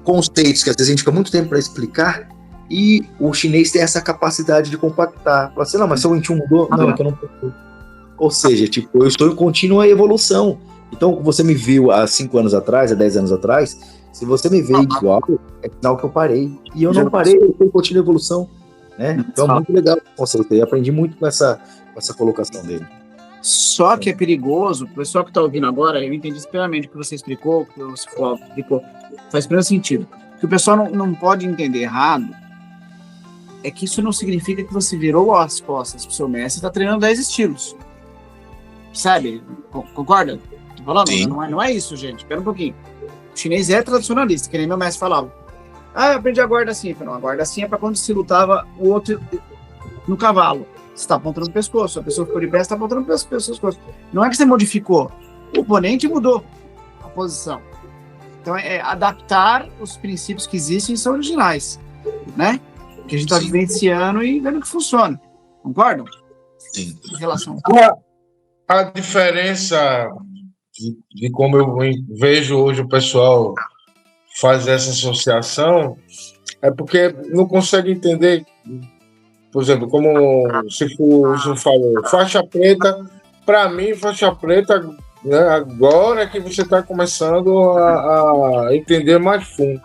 conceitos que às vezes a gente fica muito tempo para explicar, e o chinês tem essa capacidade de compactar. Fala assim, não, mas seu 21 mudou? Não, é que eu não. Ou seja, tipo, eu estou em contínua evolução. Então, você me viu há 5 anos atrás, há 10 anos atrás, se você me vê igual, é sinal que eu parei. E eu não parei, eu estou em contínua evolução. Né? Então, muito legal o conceito. Eu aprendi muito com essa colocação dele. Só que é perigoso, o pessoal que está ouvindo agora, eu entendi plenamente o que você explicou, o que você explicou, faz pleno sentido. O que o pessoal não pode entender errado é que isso não significa que você virou as costas pro seu mestre e está treinando 10 estilos. Sabe? Concorda? Tô falando? Não é isso, gente. Espera um pouquinho. O chinês é tradicionalista, que nem meu mestre falava. Ah, eu aprendi a guarda assim. Não, a guarda assim é para quando se lutava o outro no cavalo. Você está apontando o pescoço. A pessoa ficou de pé, você está apontando o pescoço. Não é que você modificou. O oponente mudou a posição. Então, é adaptar os princípios que existem e são originais. Né? Que a gente está vivenciando e vendo que funciona. Concordam? Sim. Em relação a diferença de como eu vejo hoje o pessoal fazer essa associação é porque não consegue entender, por exemplo, como o Wilson falou, faixa preta, para mim, faixa preta, né, agora é que você está começando a entender mais fundo.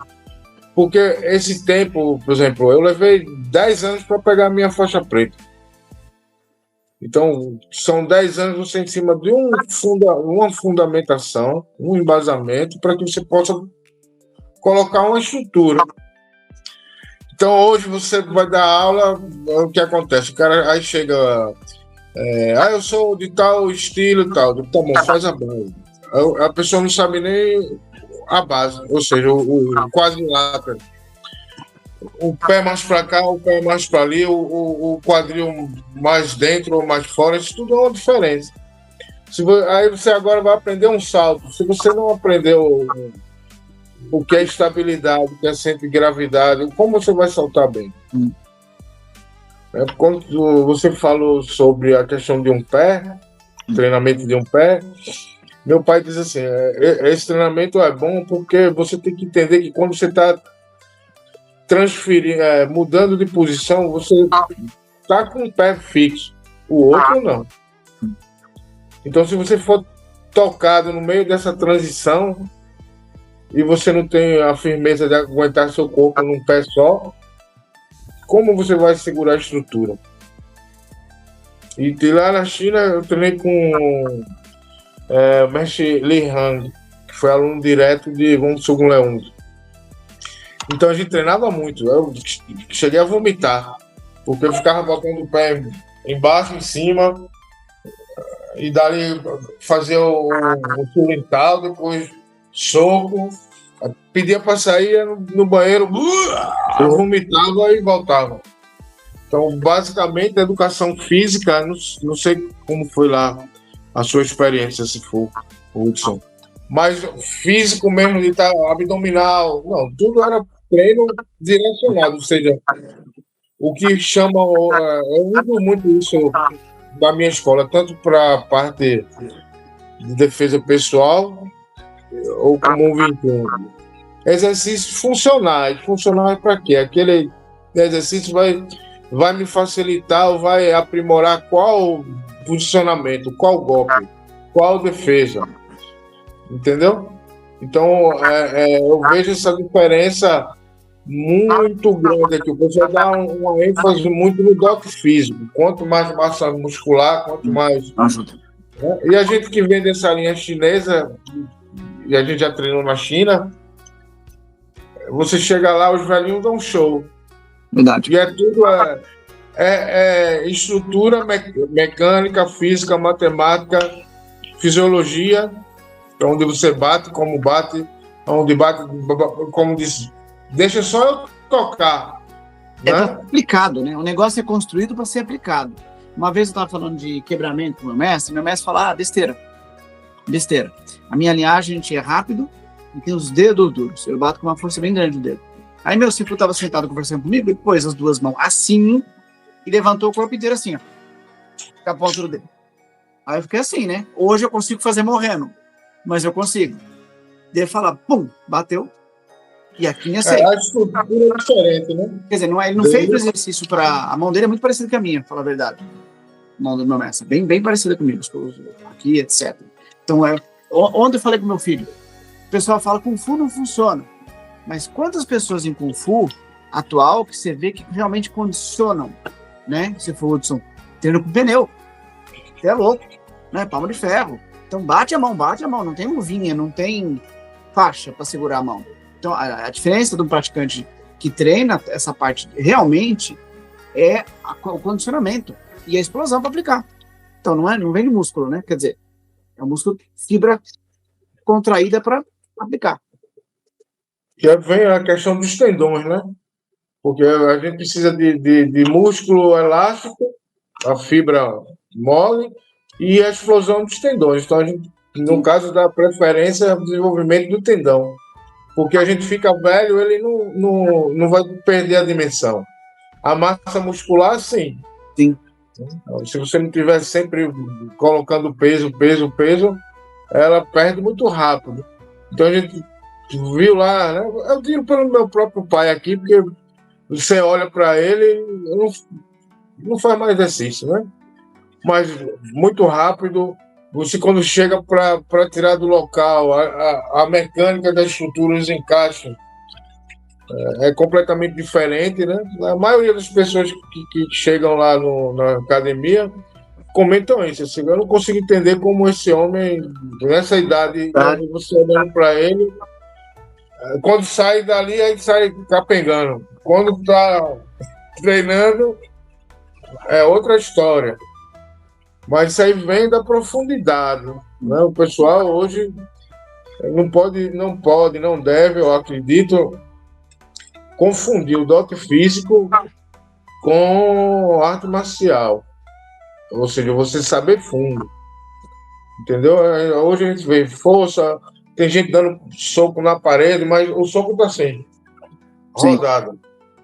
Porque esse tempo, por exemplo, eu levei 10 anos para pegar a minha faixa preta. Então, são 10 anos você em cima de uma fundamentação, um embasamento, para que você possa colocar uma estrutura. Então, hoje você vai dar aula, o que acontece? O cara aí chega, eu sou de tal estilo e tal. Tá bom, faz a base. A pessoa não sabe nem a base, ou seja, o quadrilátero. O pé mais para cá, o pé mais para ali, o quadril mais dentro ou mais fora, isso tudo é uma diferença. Aí você agora vai aprender um salto. Se você não aprendeu o que é estabilidade, o que é centro de gravidade, como você vai saltar bem? Quando você falou sobre a questão de um pé, treinamento de um pé, meu pai diz assim, esse treinamento é bom porque você tem que entender que quando você está mudando de posição, você está com o pé fixo, o outro não. Então, se você for tocado no meio dessa transição e você não tem a firmeza de aguentar seu corpo num pé só, como você vai segurar a estrutura? E lá na China, eu treinei com o mestre Li Hang, que foi aluno direto de Wong Sung Leung. Então a gente treinava muito. Eu cheguei a vomitar, porque eu ficava botando o pé embaixo, em cima, e dali fazer o oriental, depois soco, pedia para sair no banheiro, eu vomitava e voltava. Então, basicamente, a educação física, não sei como foi lá a sua experiência, se for, Hudson. Mas físico mesmo, de estar abdominal, não, tudo era treino direcionado, ou seja, o que chama, eu uso muito isso da minha escola, tanto para a parte de defesa pessoal, ou como um 21. Exercícios funcionais. Funcionais para quê? Aquele exercício vai me facilitar ou vai aprimorar qual posicionamento, qual golpe, qual defesa. Entendeu? Então, eu vejo essa diferença muito grande aqui. O pessoal dá uma ênfase muito no dote físico. Quanto mais massa muscular, quanto mais... Né? E a gente que vem dessa linha chinesa, e a gente já treinou na China, você chega lá, os velhinhos dão show. Verdade. E é tudo estrutura mecânica, física, matemática, fisiologia, onde você bate, como bate, onde bate, como diz, deixa só eu tocar. Né? Aplicado, né? O negócio é construído para ser aplicado. Uma vez eu estava falando de quebramento com meu mestre fala, besteira. A minha linhagem, a gente é rápido e tem os dedos duros. Eu bato com uma força bem grande no dedo. Aí meu discípulo estava sentado conversando comigo e pôs as duas mãos assim e levantou o corpo inteiro assim, ó, com a ponta do dedo. Aí eu fiquei assim, né? Hoje eu consigo fazer morrendo, mas eu consigo. Daí ele fala, pum, bateu. E a químia aceita. A estrutura é diferente, né? Quer dizer, ele não fez o exercício para... A mão dele é muito parecida com a minha, pra falar a verdade. A mão do meu mestre. Bem parecida comigo. Aqui, etc. Então, ontem eu falei com meu filho. O pessoal fala que Kung Fu não funciona. Mas quantas pessoas em Kung Fu atual que você vê que realmente condicionam, né? Se for Hudson, treino com pneu. Você é louco, né? Palma de ferro. Então, bate a mão. Não tem luvinha, não tem faixa para segurar a mão. Então, a diferença do praticante que treina essa parte realmente é o condicionamento e a explosão para aplicar. Então, não vem de músculo, né? Quer dizer, é um músculo fibra contraída para aplicar. E aí vem a questão dos tendões, né? Porque a gente precisa de músculo elástico, a fibra mole e a explosão dos tendões. Então, a gente, no caso da preferência, é o desenvolvimento do tendão. Porque a gente fica velho, ele não vai perder a dimensão. A massa muscular, sim. Sim. Se você não estiver sempre colocando peso, ela perde muito rápido. Então a gente viu lá, né? Eu digo pelo meu próprio pai aqui, porque você olha para ele, não faz mais exercício, né? Mas muito rápido. Você, quando chega para tirar do local, a mecânica da estrutura, os encaixes, é completamente diferente, né? A maioria das pessoas que chegam lá na academia comentam isso. Assim, eu não consigo entender como esse homem, nessa idade, você olhando para ele, quando sai dali, aí sai capengando. Quando está treinando, é outra história. Mas isso aí vem da profundidade, né? O pessoal hoje não deve, eu acredito, confundir o dote físico com arte marcial. Ou seja, você saber fundo. Entendeu? Hoje a gente vê força, tem gente dando soco na parede, mas o soco está assim, rodado.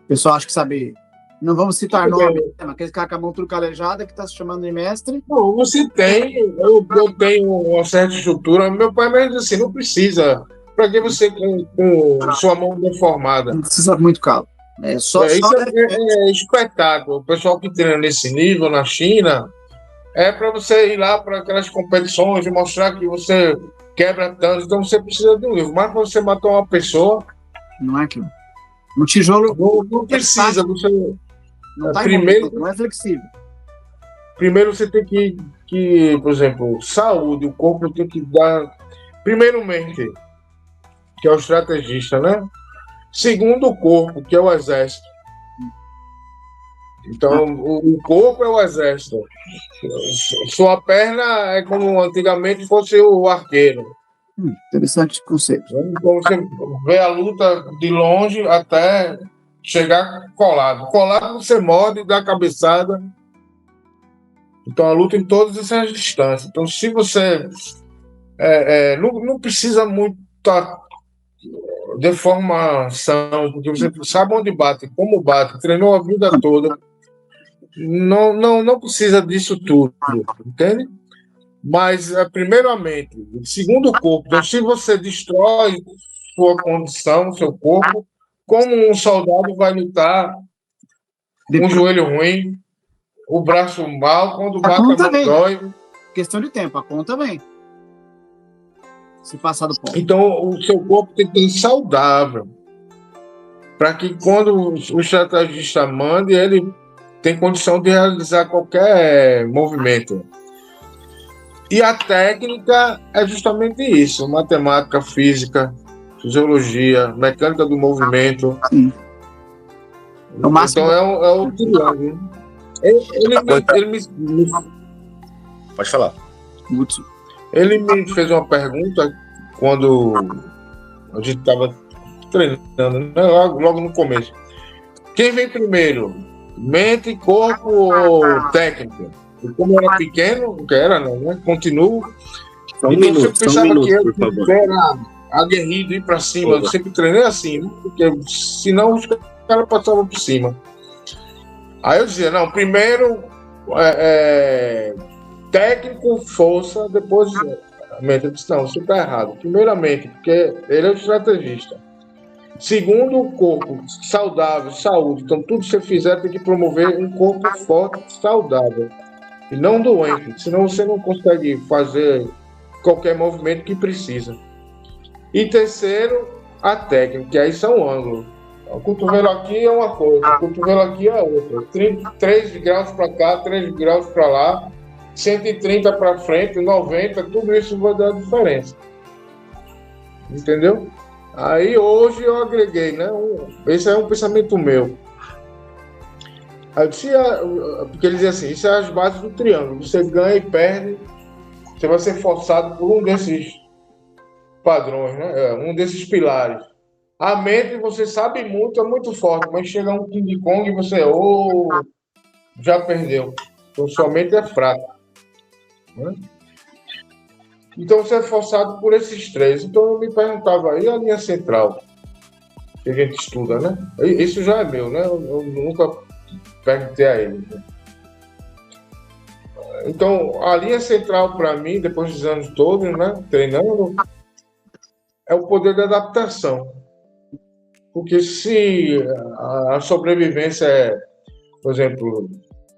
O pessoal acha que sabe... Não vamos citar nome, aquele cara com a mão tudo calejada que está se chamando de mestre. Não, você tem, eu tenho uma certa estrutura. Meu pai me diz assim, não precisa. Para que você com sua mão deformada? Não precisa muito calo. Isso é espetáculo. O pessoal que treina nesse nível na China é para você ir lá para aquelas competições e mostrar que você quebra tanto. Então você precisa de um livro. Mas para você matar uma pessoa... Não é aquilo. No tijolo... Não precisa. Você... Não tá primeiro, não é flexível. Primeiro você tem que, por exemplo, saúde, o corpo tem que dar, primeiramente, que é o estrategista, né? Segundo, o corpo, que é o exército. Então, o corpo é o exército. Sua perna é como antigamente fosse o arqueiro. Interessante conceito. Então você vê a luta de longe até chegar colado. Colado você morde, dá cabeçada. Então a luta em todas essas distâncias. Então se você não precisa muita deformação, porque você sabe onde bate, como bate, treinou a vida toda. Não precisa disso tudo, entende? Mas primeiramente, segundo o corpo. Então se você destrói sua condição, seu corpo, como um soldado vai lutar com o joelho ruim, o braço mal, quando bate a mão dói. Questão de tempo, a conta vem. Se passar do ponto. Então, o seu corpo tem que ser saudável. Para que quando o estrategista mande, ele tem condição de realizar qualquer movimento. E a técnica é justamente isso: matemática, física, fisiologia, mecânica do movimento. Sim. Então é o triângulo. Ele me... Pode falar. Ele me fez uma pergunta quando a gente estava treinando, né? Logo no começo. Quem vem primeiro? Mente, corpo ou técnica? E como era pequeno, que era, não, né? Continuo. Só um então minuto, você pensava que eu era aguerrido, ir para cima. Eu sempre treinei assim, né? Porque senão os caras passavam por cima. Aí eu dizia, não, primeiro técnico, força, depois mente. Eu disse, não, você está errado. Primeiramente, porque ele é o estrategista. Segundo, o corpo saudável, saúde. Então, tudo que você fizer tem que promover um corpo forte, saudável e não doente. Senão você não consegue fazer qualquer movimento que precisa. E terceiro, a técnica, que aí são ângulos. O cotovelo aqui é uma coisa, o cotovelo aqui é outra. 3 graus para cá, 3 graus para lá, 130 para frente, 90, tudo isso vai dar diferença. Entendeu? Aí hoje eu agreguei, né? Esse é um pensamento meu. Aí, porque ele diz assim, isso é as bases do triângulo. Você ganha e perde, você vai ser forçado por um desses padrões, né? Um desses pilares. A mente, você sabe muito, é muito forte, mas chega um King Kong e você, já perdeu. Então, sua mente é fraca. Né? Então, você é forçado por esses 3. Então, eu me perguntava, aí a linha central, que a gente estuda, né? Isso já é meu, né? Eu nunca perguntei a ele. Né? Então, a linha central, para mim, depois dos anos todos, né? Treinando, é o poder da adaptação. Porque se a sobrevivência é, por exemplo,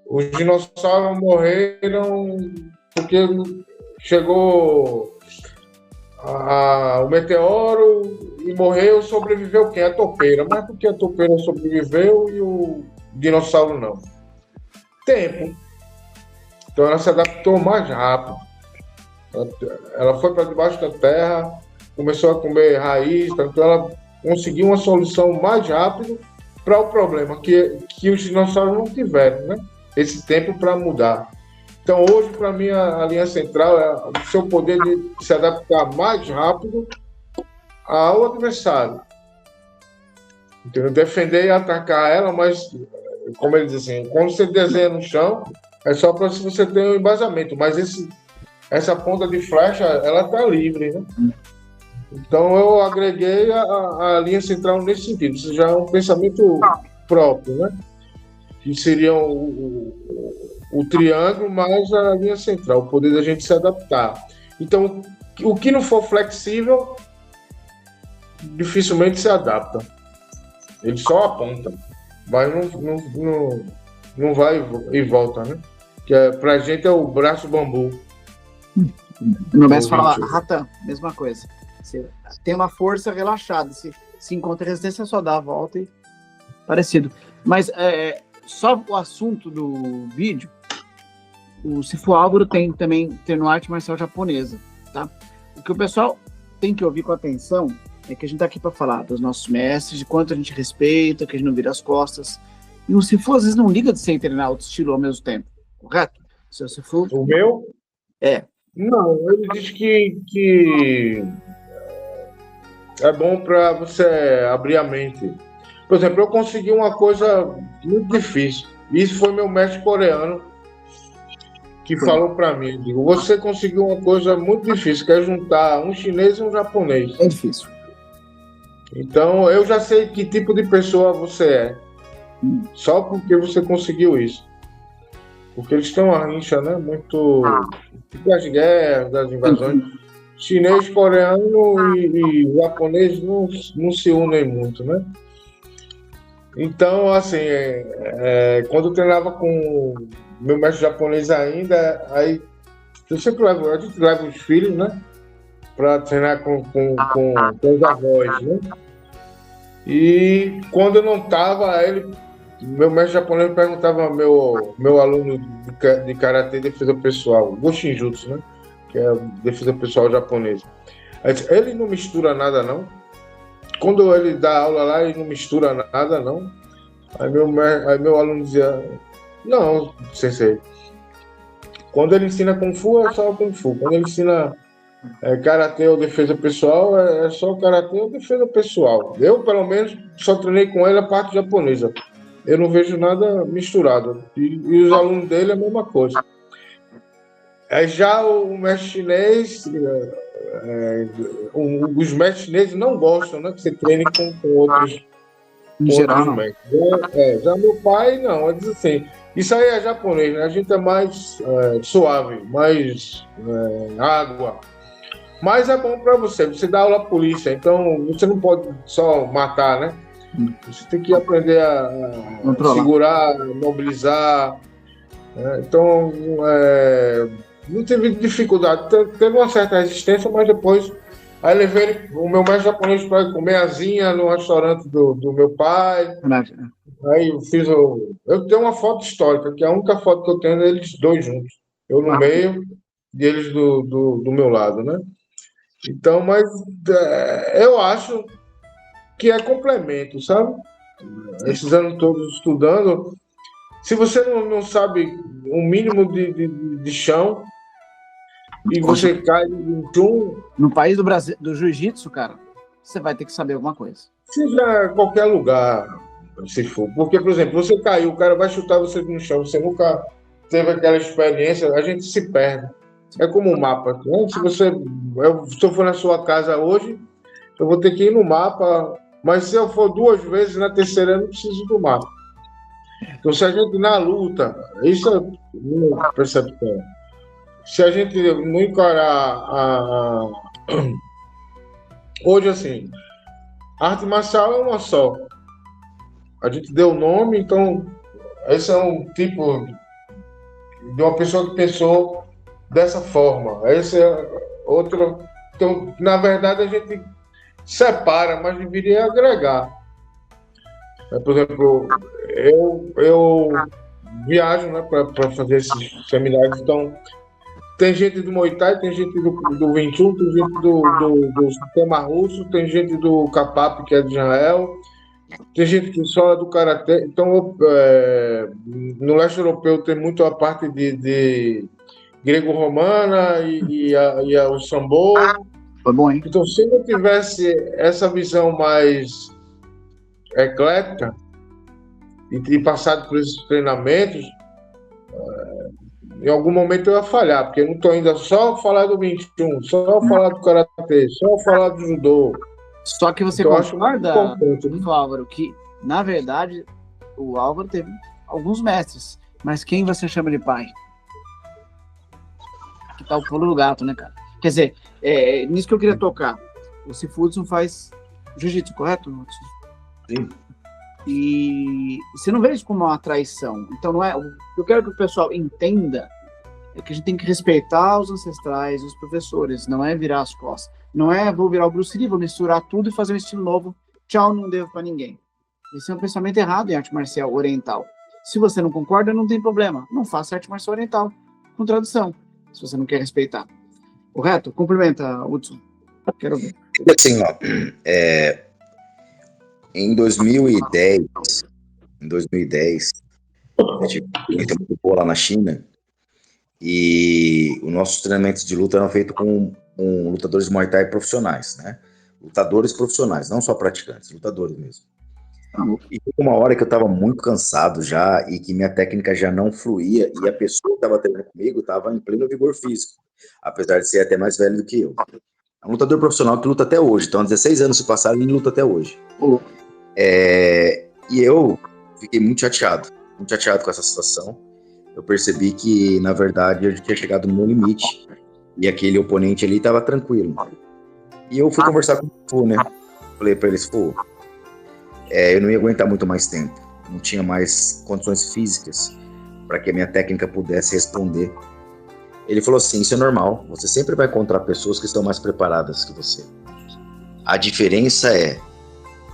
os dinossauros morreram porque chegou o meteoro e morreu, sobreviveu quem? A topeira. Mas por que a topeira sobreviveu e o dinossauro não? Tempo. Então ela se adaptou mais rápido. Ela foi para debaixo da terra, começou a comer raiz, então ela conseguiu uma solução mais rápido para o problema que os dinossauros não tiveram, né? Esse tempo para mudar. Então, hoje, para mim, a linha central é o seu poder de se adaptar mais rápido ao adversário. Entendeu? Defender e atacar ela, mas, como ele diz assim, quando você desenha no chão, é só para se você ter um embasamento, mas essa ponta de flecha, ela está livre, né? Então, eu agreguei a linha central nesse sentido. Isso já é um pensamento próprio, né? Que seria o triângulo mais a linha central, o poder da gente se adaptar. Então, o que não for flexível, dificilmente se adapta. Ele só aponta, mas não vai e volta, né? Que pra gente é o braço bambu. No mesmo fala, Ratan, mesma coisa. Você tem uma força relaxada, se encontra resistência, só dá a volta e parecido. Mas só o assunto do vídeo, o Sifu Álvaro tem também no arte marcial japonesa, tá? O que o pessoal tem que ouvir com atenção é que a gente tá aqui para falar dos nossos mestres, de quanto a gente respeita, que a gente não vira as costas. E o Sifu às vezes não liga de ser treinar outro estilo ao mesmo tempo, correto? Seu Sifu... O meu? É. Não, ele diz que é bom para você abrir a mente. Por exemplo, eu consegui uma coisa muito difícil. Isso foi meu mestre coreano que falou para mim. Digo, você conseguiu uma coisa muito difícil, que é juntar um chinês e um japonês. É difícil. Então, eu já sei que tipo de pessoa você é. Só porque você conseguiu isso. Porque eles têm uma rincha, né? Muito das guerras, das invasões. Chinês, coreano e japonês não se unem muito, né? Então, assim, quando eu treinava com meu mestre japonês ainda, aí eu sempre levo, a gente leva os filhos, né? Para treinar com os avós, né? E quando eu não estava, meu mestre japonês perguntava ao meu aluno de karatê defesa pessoal, Goshinjutsu, né? Que é a defesa pessoal japonesa. Ele não mistura nada, não. Quando ele dá aula lá, ele não mistura nada, não. Aí meu aluno dizia, não, sensei. Quando ele ensina Kung Fu, é só Kung Fu. Quando ele ensina karatê ou defesa pessoal, é só karatê ou defesa pessoal. Eu, pelo menos, só treinei com ele a parte japonesa. Eu não vejo nada misturado. E os alunos dele é a mesma coisa. Já o mestre chinês, os mestres chineses não gostam, né, que você treine com outros, mestres. Já meu pai, não, ele diz assim, isso aí é japonês, né? A gente é mais suave, mais água. Mas é bom para você dá aula à polícia, então você não pode só matar, né? Você tem que aprender a segurar, mobilizar. Né? Então, não teve dificuldade. Teve uma certa resistência, mas depois... Aí levei o meu mestre japonês para comer asinha no restaurante do meu pai. Aí eu tenho uma foto histórica, que é a única foto que eu tenho deles dois juntos. Eu no meio e eles do meu lado, né? Então, mas eu acho que é complemento, sabe? Esses anos todos estudando, se você não sabe um mínimo de chão e você cai em no país do Brasil, do jiu-jitsu, cara, você vai ter que saber alguma coisa. Seja qualquer lugar, se for. Porque, por exemplo, você caiu, o cara vai chutar você no chão, você nunca teve aquela experiência, a gente se perde. É como um mapa. Né? Se eu for na sua casa hoje, eu vou ter que ir no mapa, mas se eu for 2 vezes, na terceira eu não preciso do mapa. Então, se a gente na luta, isso é minha percepção. Se a gente não encarar hoje, assim, a arte marcial é uma só. A gente deu o nome, então esse é um tipo de uma pessoa que pensou dessa forma. Esse é outro. Então, na verdade, a gente separa, mas deveria agregar. Por exemplo, eu viajo, né, para fazer esses seminários, então tem gente do Muay Thai, tem gente do 21, tem gente do sistema russo, tem gente do Kapap, que é de Israel, tem gente que só é do Karatê. Então, no leste europeu tem muito a parte de grego-romana e o sambo. Foi bom, hein? Então, se eu tivesse essa visão mais eclética e passado por esses treinamentos, em algum momento eu ia falhar, porque eu não estou ainda só falar do 21, só falar do karatê, só falar do judô. Só que você então, concorda, Álvaro, que na verdade o Álvaro teve alguns mestres, mas quem você chama de pai? Que tá o pulo do gato, né, cara? Quer dizer, nisso que eu queria tocar. O Sifudson faz jiu-jitsu, correto? Sim. E você não vê isso como uma traição. Então, não é. O que eu quero que o pessoal entenda é que a gente tem que respeitar os ancestrais, os professores, não é virar as costas. Não é vou virar o Bruce Lee, vou misturar tudo e fazer um estilo novo. Tchau, não devo para ninguém. Esse é um pensamento errado em arte marcial oriental. Se você não concorda, não tem problema. Não faça arte marcial oriental com tradução, se você não quer respeitar. Correto? Cumprimenta, Hudson. Quero ver. Assim, ó, em 2010, eu tive uma lá na China e os nossos treinamentos de luta eram feitos com lutadores de Muay Thai profissionais, né? Lutadores profissionais, não só praticantes, lutadores mesmo. E teve uma hora que eu estava muito cansado já e que minha técnica já não fluía e a pessoa que estava treinando comigo estava em pleno vigor físico, apesar de ser até mais velho do que eu. É um lutador profissional que luta até hoje, então 16 anos se passaram e ele luta até hoje. E eu fiquei muito chateado com essa situação. Eu percebi que, na verdade, eu tinha chegado no meu limite e aquele oponente ali estava tranquilo. E eu fui conversar com o Fu, né? Falei para eles, Fu, eu não ia aguentar muito mais tempo. Não tinha mais condições físicas para que a minha técnica pudesse responder. Ele falou assim, isso é normal, você sempre vai encontrar pessoas que estão mais preparadas que você. A diferença é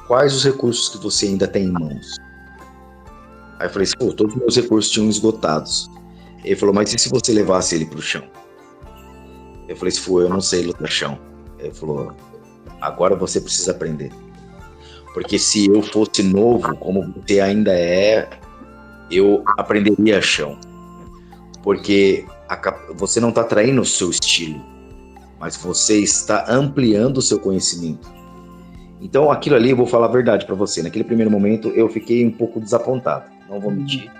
quais os recursos que você ainda tem em mãos. Aí eu falei assim, pô, todos os meus recursos tinham esgotados. Ele falou, mas e se você levasse ele pro chão? Eu falei assim, eu não sei lutar chão. Ele falou, agora você precisa aprender. Porque se eu fosse novo, como você ainda é, eu aprenderia chão. Porque você não está traindo o seu estilo, mas você está ampliando o seu conhecimento. Então, aquilo ali, eu vou falar a verdade para você. Naquele primeiro momento, eu fiquei um pouco desapontado. Não vou mentir.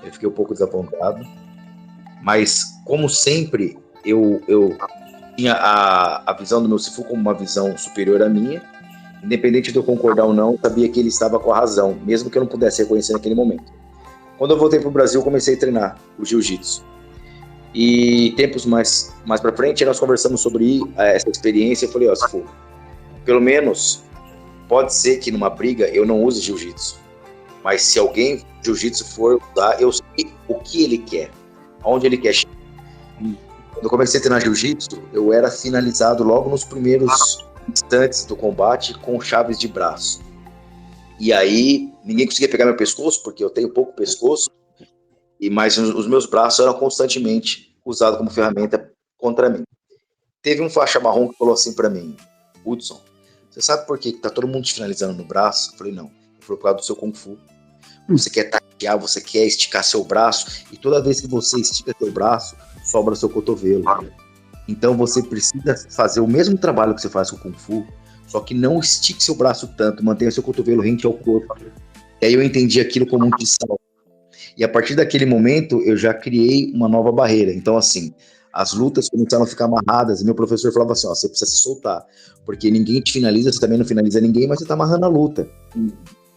Eu fiquei um pouco desapontado. Mas, como sempre, eu tinha a visão do meu Sifu como uma visão superior à minha. Independente de eu concordar ou não, eu sabia que ele estava com a razão, mesmo que eu não pudesse reconhecer naquele momento. Quando eu voltei para o Brasil, eu comecei a treinar o jiu-jitsu. E tempos mais para frente, nós conversamos sobre essa experiência. Eu falei, ó, se for, pelo menos, pode ser que numa briga eu não use jiu-jitsu. Mas se alguém jiu-jitsu for usar, eu sei o que ele quer, aonde ele quer chegar. Quando eu comecei a treinar jiu-jitsu, eu era finalizado logo nos primeiros instantes do combate com chaves de braço. E aí, ninguém conseguia pegar meu pescoço, porque eu tenho pouco pescoço, mas os meus braços eram constantemente usados como ferramenta contra mim. Teve um faixa marrom que falou assim pra mim, Hudson, você sabe por que tá todo mundo te finalizando no braço? Eu falei, não. Ele falou, por causa do seu Kung Fu. Você quer taquear, você quer esticar seu braço, e toda vez que você estica seu braço, sobra seu cotovelo. Então você precisa fazer o mesmo trabalho que você faz com o Kung Fu, só que não estique seu braço tanto, mantenha seu cotovelo rente ao corpo. E aí eu entendi aquilo como um salto. E a partir daquele momento, eu já criei uma nova barreira. Então, assim, as lutas começaram a ficar amarradas, e meu professor falava assim, ó, você precisa se soltar, porque ninguém te finaliza, você também não finaliza ninguém, mas você tá amarrando a luta.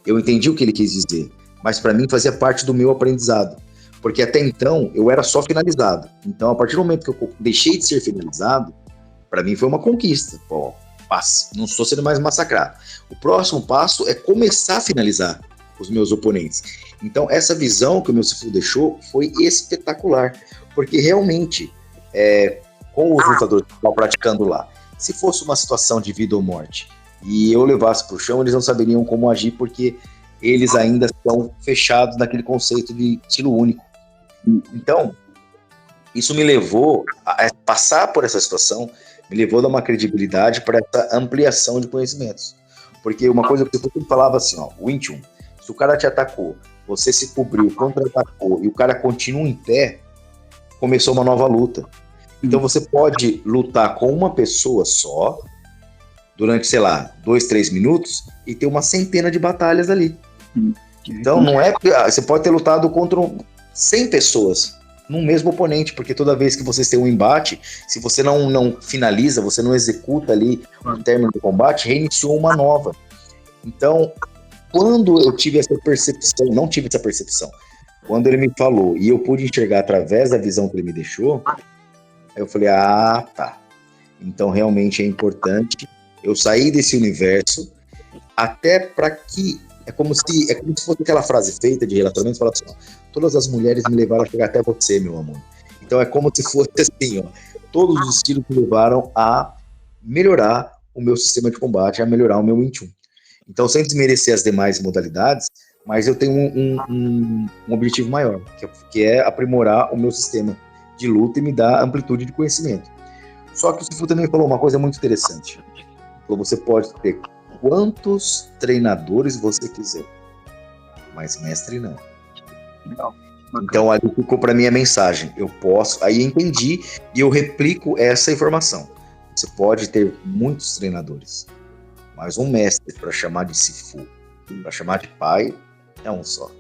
Eu entendi o que ele quis dizer, mas para mim fazia parte do meu aprendizado, porque até então eu era só finalizado. Então, a partir do momento que eu deixei de ser finalizado, para mim foi uma conquista. Pô, não estou sendo mais massacrado. O próximo passo é começar a finalizar os meus oponentes. Então, essa visão que o meu Sifu deixou foi espetacular, porque realmente, com os lutadores que estavam praticando lá, se fosse uma situação de vida ou morte, e eu levasse para o chão, eles não saberiam como agir, porque eles ainda estão fechados naquele conceito de estilo único. Então, isso me levou a passar por essa situação, me levou a dar uma credibilidade para essa ampliação de conhecimentos. Porque uma coisa que eu sempre falava assim, ó, Wing Chun, se o cara te atacou, você se cobriu, contra-atacou, e o cara continua em pé, começou uma nova luta. Então você pode lutar com uma pessoa só, durante, sei lá, 2, 3 minutos, e ter uma centena de batalhas ali. Então não é... Você pode ter lutado contra 100 pessoas num mesmo oponente, porque toda vez que vocês têm um embate, se você não finaliza, você não executa ali o término do combate, reiniciou uma nova. Então, quando eu tive essa percepção, não tive essa percepção, quando ele me falou e eu pude enxergar através da visão que ele me deixou, eu falei, tá. Então realmente é importante eu sair desse universo, até para que é como se fosse aquela frase feita de relacionamento, fala assim, ó, todas as mulheres me levaram a chegar até você, meu amor. Então é como se fosse assim, ó, todos os estilos me levaram a melhorar o meu sistema de combate, a melhorar o meu Wing Chun. Então, sem desmerecer as demais modalidades, mas eu tenho um objetivo maior, que é aprimorar o meu sistema de luta e me dar amplitude de conhecimento. Só que o Sifu também falou uma coisa muito interessante. Você pode ter quantos treinadores você quiser, mas mestre não. Então, ali ficou para mim a mensagem. Eu posso, aí entendi e eu replico essa informação. Você pode ter muitos treinadores, mas um mestre para chamar de Sifu, para chamar de pai, é um só.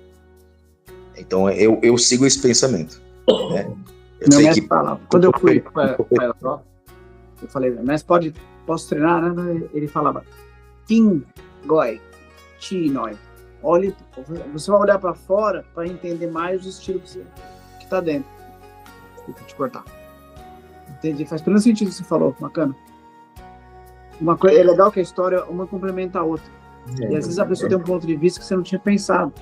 Então eu sigo esse pensamento. Né? Eu sei que quando eu fui para a prova, eu falei, mas posso treinar? Né? Ele falava, Kim Goi, Chi Noi. Olhe, você vai olhar para fora para entender mais o estilo que está dentro. Vou te cortar. Entendi, faz pleno sentido o que você falou, bacana. É legal que a história uma complementa a outra. E às vezes a pessoa tem um ponto de vista que você não tinha pensado.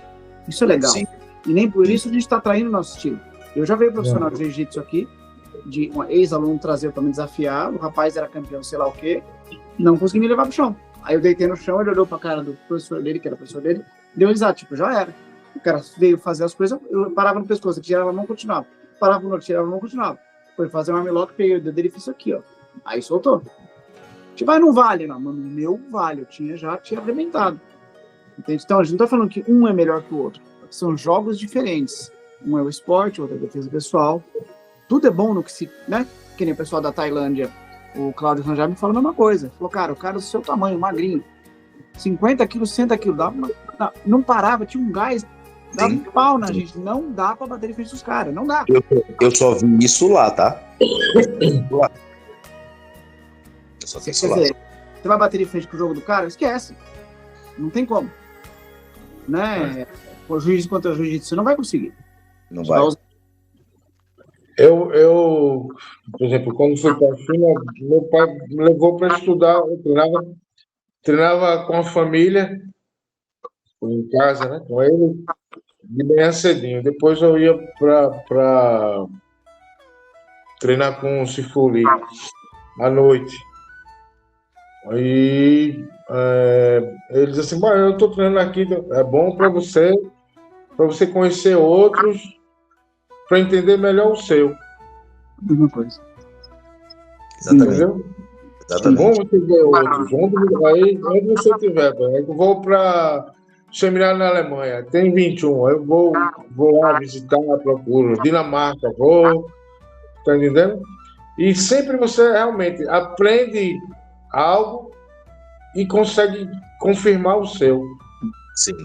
Isso é legal. Sim. E nem por isso a gente está traindo o nosso estilo. Eu já veio profissional de jiu-jitsu aqui, de um ex-aluno trazer para me desafiar, o rapaz era campeão, sei lá o quê, não consegui me levar pro chão. Aí eu deitei no chão, ele olhou pra cara do professor dele, que era professor dele, deu risada, tipo, já era. O cara veio fazer as coisas, eu parava no pescoço, tirava a mão, continuava. Parava no outro, tirava a mão, continuava. Foi fazer um armlock, peguei o dedo dele e fiz isso aqui, ó. Aí soltou. Tipo, não vale, não, mano, meu vale, eu já tinha arrebentado. Entende? Então, a gente não tá falando que um é melhor que o outro. São jogos diferentes. Um é o esporte, o outro é a defesa pessoal. Tudo é bom no que se, né? Que nem o pessoal da Tailândia, o Cláudio Ranjar me falou a mesma coisa. Falou, cara, o cara do seu tamanho, magrinho, 50 quilos, 60 quilos, não parava, tinha um gás, dava um pau na gente. Não dá pra bater de frente dos caras, não dá. Eu só vi isso lá, tá? Eu só vi isso lá. Dizer, você vai bater de frente com o jogo do cara? Esquece. Não tem como. Né? O juiz contra o jiu-jitsu, você não vai conseguir. Não vai. por exemplo, quando fui para a China, meu pai me levou para estudar, eu treinava com a família, em casa, né, com ele, de manhã cedinho. Depois eu ia para treinar com o Sifuli à noite. Aí ele diz assim: eu estou treinando aqui, é bom para você conhecer outros, para entender melhor o seu. Mesma coisa. Exatamente. Entendeu? Exatamente. Bom você ver outros. Onde você estiver, eu vou para seminário na Alemanha, tem 21, eu vou lá visitar, procuro. Dinamarca, vou. Tá entendendo? E sempre você realmente aprende algo e consegue confirmar o seu. Sim,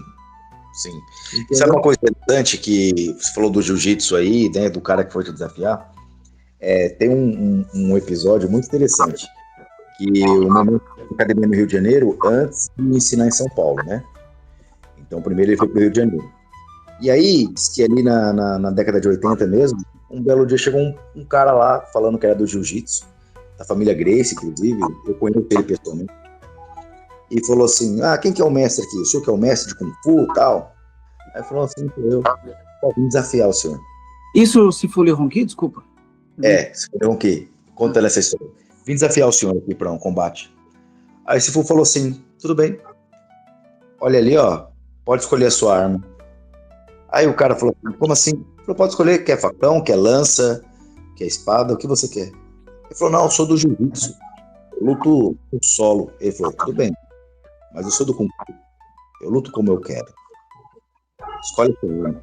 sim. Entendeu? Sabe uma coisa interessante que você falou do jiu-jitsu aí, né, do cara que foi te desafiar? Tem um episódio muito interessante, que o meu academia no Rio de Janeiro, antes de me ensinar em São Paulo, né? Então, primeiro ele foi pro Rio de Janeiro. E aí, diz que ali na década de 80 mesmo, um belo dia chegou um cara lá, falando que era do jiu-jitsu, da família Gracie, inclusive, eu conheço ele pessoalmente, e falou assim: quem que é o mestre aqui? O senhor que é o mestre de Kung Fu e tal? Aí falou assim: eu vim desafiar o senhor. Isso se for Ronqui, desculpa. Se for Ronqui, conta essa história. Vim desafiar o senhor aqui para um combate. Aí o Sifu falou assim: tudo bem, olha ali, ó, pode escolher a sua arma. Aí o cara falou: como assim? Ele falou: pode escolher, quer facão, quer lança, quer espada, o que você quer? Ele falou: não, eu sou do jiu-jitsu, eu luto no solo. Ele falou: tudo bem, mas eu sou do Kung Fu, eu luto como eu quero. Escolhe a sua arma.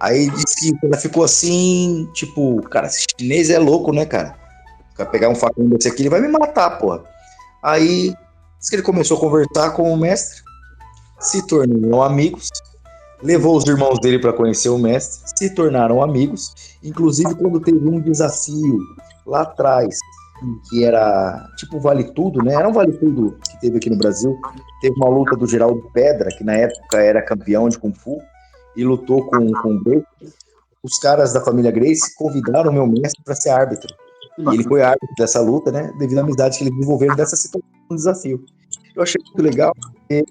Aí disse que ela ficou assim, tipo, cara, esse chinês é louco, né, cara? Vai pegar um facão desse aqui, ele vai me matar, porra. Aí disse que ele começou a conversar com o mestre, se tornaram amigos, levou os irmãos dele para conhecer o mestre, se tornaram amigos, inclusive quando teve um desafio lá atrás, que era tipo Vale Tudo, né? Era um Vale Tudo que teve aqui no Brasil, teve uma luta do Geraldo Pedra, que na época era campeão de Kung Fu, e lutou com o Gracie. Os caras da família Gracie convidaram o meu mestre para ser árbitro. E ele foi árbitro dessa luta, né? Devido à amizade que eles desenvolveram dessa situação, um desafio. Eu achei muito legal, porque,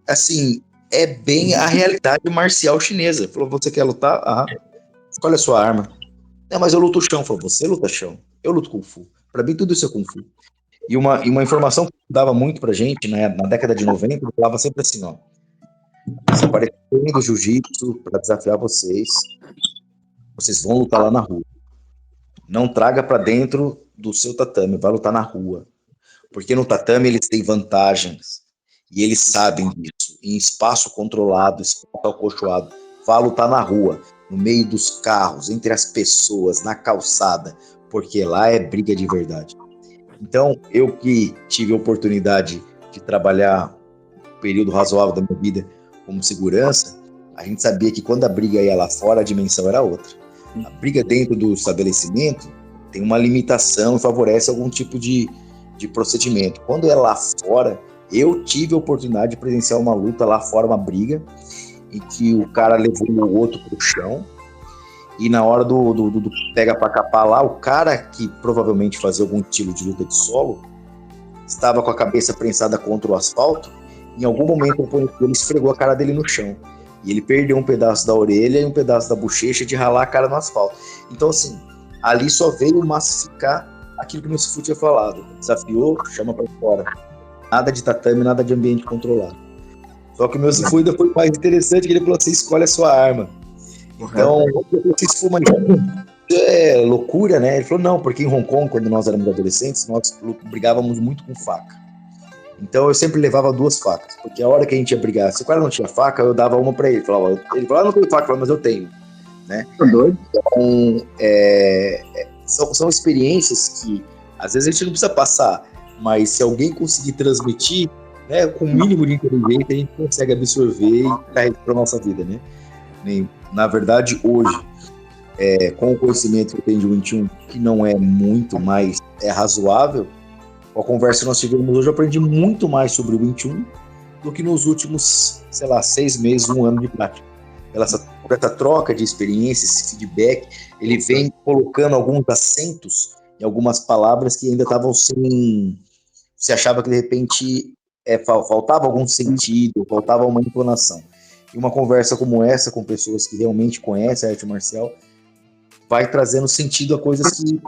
assim, é bem a realidade marcial chinesa. Falou: você quer lutar? Escolhe a sua arma. Mas eu luto chão. Falou: você luta chão, eu luto Kung Fu. Pra mim tudo isso é Kung Fu. E uma informação que dava muito pra gente, né, na década de 90, eu falava sempre assim: ó, se aparecer do jiu-jitsu pra desafiar vocês vão lutar lá na rua. Não traga pra dentro do seu tatame, vai lutar na rua. Porque no tatame eles têm vantagens. E eles sabem disso. Em espaço controlado, espaço acolchoado, vai lutar na rua, no meio dos carros, entre as pessoas, na calçada, porque lá é briga de verdade. Então, eu que tive a oportunidade de trabalhar um período razoável da minha vida como segurança, a gente sabia que quando a briga ia lá fora, a dimensão era outra. A briga dentro do estabelecimento tem uma limitação e favorece algum tipo de procedimento. Quando é lá fora, eu tive a oportunidade de presenciar uma luta lá fora, uma briga, em que o cara levou o outro pro chão, e na hora do pega pra capar lá, o cara que provavelmente fazia algum estilo de luta de solo, estava com a cabeça prensada contra o asfalto, em algum momento o oponente dele esfregou a cara dele no chão, e ele perdeu um pedaço da orelha e um pedaço da bochecha de ralar a cara no asfalto. Então, assim, ali só veio massificar aquilo que o meu Sifu tinha falado: desafiou, chama pra fora. Nada de tatame, nada de ambiente controlado. Só que o meu Sifu ainda foi mais interessante, que ele falou assim: escolhe a sua arma. Então, o Sifu, mas é loucura, né? Ele falou: não, porque em Hong Kong, quando nós éramos adolescentes, nós brigávamos muito com faca. Então eu sempre levava 2 facas, porque a hora que a gente ia brigar, se o cara não tinha faca, eu dava uma pra ele. Ele falava: não tenho faca, mas eu tenho, né? Então, são experiências que às vezes a gente não precisa passar, mas se alguém conseguir transmitir, né, com o mínimo de inteligência, a gente consegue absorver e carregar para nossa vida, né? Na verdade, hoje, com o conhecimento que eu tenho de Wing Chun, que não é muito, mas é razoável, com a conversa que nós tivemos hoje, eu aprendi muito mais sobre o Wing Chun do que nos últimos, 6 meses, 1 ano de prática. por essa troca de experiência, esse feedback, ele vem colocando alguns acentos em algumas palavras que ainda estavam sem... Você achava que, de repente, faltava algum sentido, faltava uma entonação. E uma conversa como essa, com pessoas que realmente conhecem a arte marcial, vai trazendo sentido a coisas que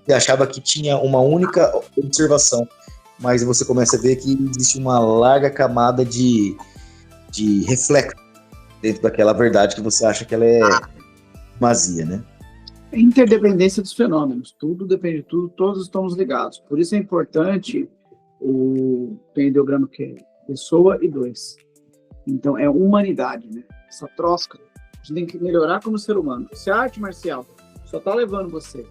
você achava que tinha uma única observação. Mas você começa a ver que existe uma larga camada de reflexo dentro daquela verdade que você acha que ela é vazia, né? A interdependência dos fenômenos. Tudo depende de tudo, todos estamos ligados. Por isso é importante o ideograma que é pessoa e dois. Então, é humanidade, né? Essa troca. A gente tem que melhorar como ser humano. Se a arte marcial só está levando você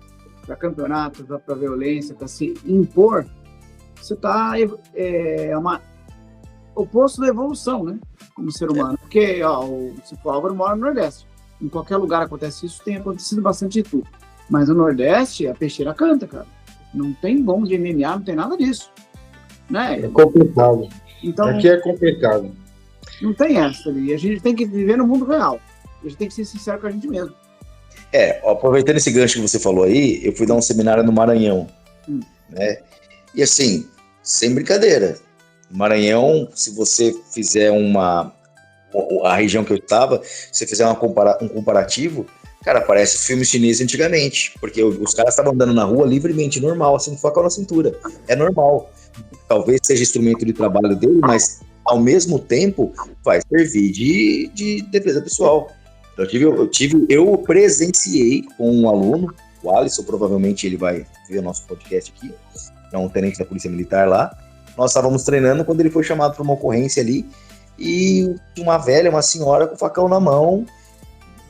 para campeonatos, para violência, para se impor, você está oposto da evolução, né? Como ser humano. Porque o Álvaro mora no Nordeste. Em qualquer lugar acontece isso, tem acontecido bastante de tudo. Mas no Nordeste, a peixeira canta, cara. Não tem bom de MMA, não tem nada disso. Né? É complicado. Então, aqui é complicado. Não tem essa ali. A gente tem que viver no mundo real. A gente tem que ser sincero com a gente mesmo. Aproveitando esse gancho que você falou aí, eu fui dar um seminário no Maranhão. Né? E assim, sem brincadeira, Maranhão, se você fizer a região que eu estava, se você fizer um comparativo, cara, parece filme chinês antigamente, porque os caras estavam andando na rua livremente, normal, assim, com facão na cintura. É normal. Talvez seja instrumento de trabalho dele, mas ao mesmo tempo vai servir de defesa pessoal. Eu presenciei com um aluno, o Alisson, provavelmente ele vai ver o nosso podcast aqui, é um tenente da Polícia Militar lá. Nós estávamos treinando quando ele foi chamado para uma ocorrência ali, e uma velha, uma senhora com o facão na mão,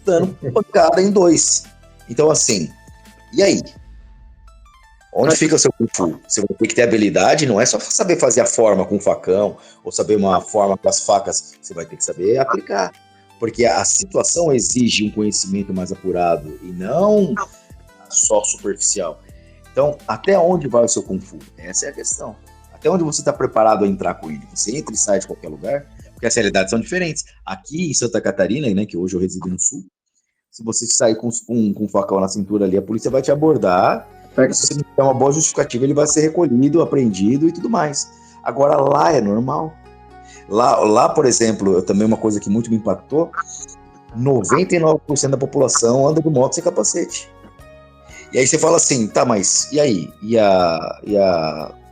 dando pancada em dois. Então, assim, e aí? Onde fica o seu Kung Fu? Você vai ter que ter habilidade, não é só saber fazer a forma com o facão, ou saber uma forma com as facas, você vai ter que saber aplicar. Porque a situação exige um conhecimento mais apurado, e não só superficial. Então, até onde vai o seu Kung Fu? Essa é a questão. Até onde você está preparado a entrar com ele? Você entra e sai de qualquer lugar? Porque as realidades são diferentes. Aqui em Santa Catarina, né, que hoje eu resido no sul, se você sair com um facão na cintura ali, a polícia vai te abordar. Se você não tiver uma boa justificativa, ele vai ser recolhido, apreendido e tudo mais. Agora, lá é normal. Lá, por exemplo, também uma coisa que muito me impactou, 99% da população anda de moto sem capacete. E aí você fala assim, tá, mas e aí?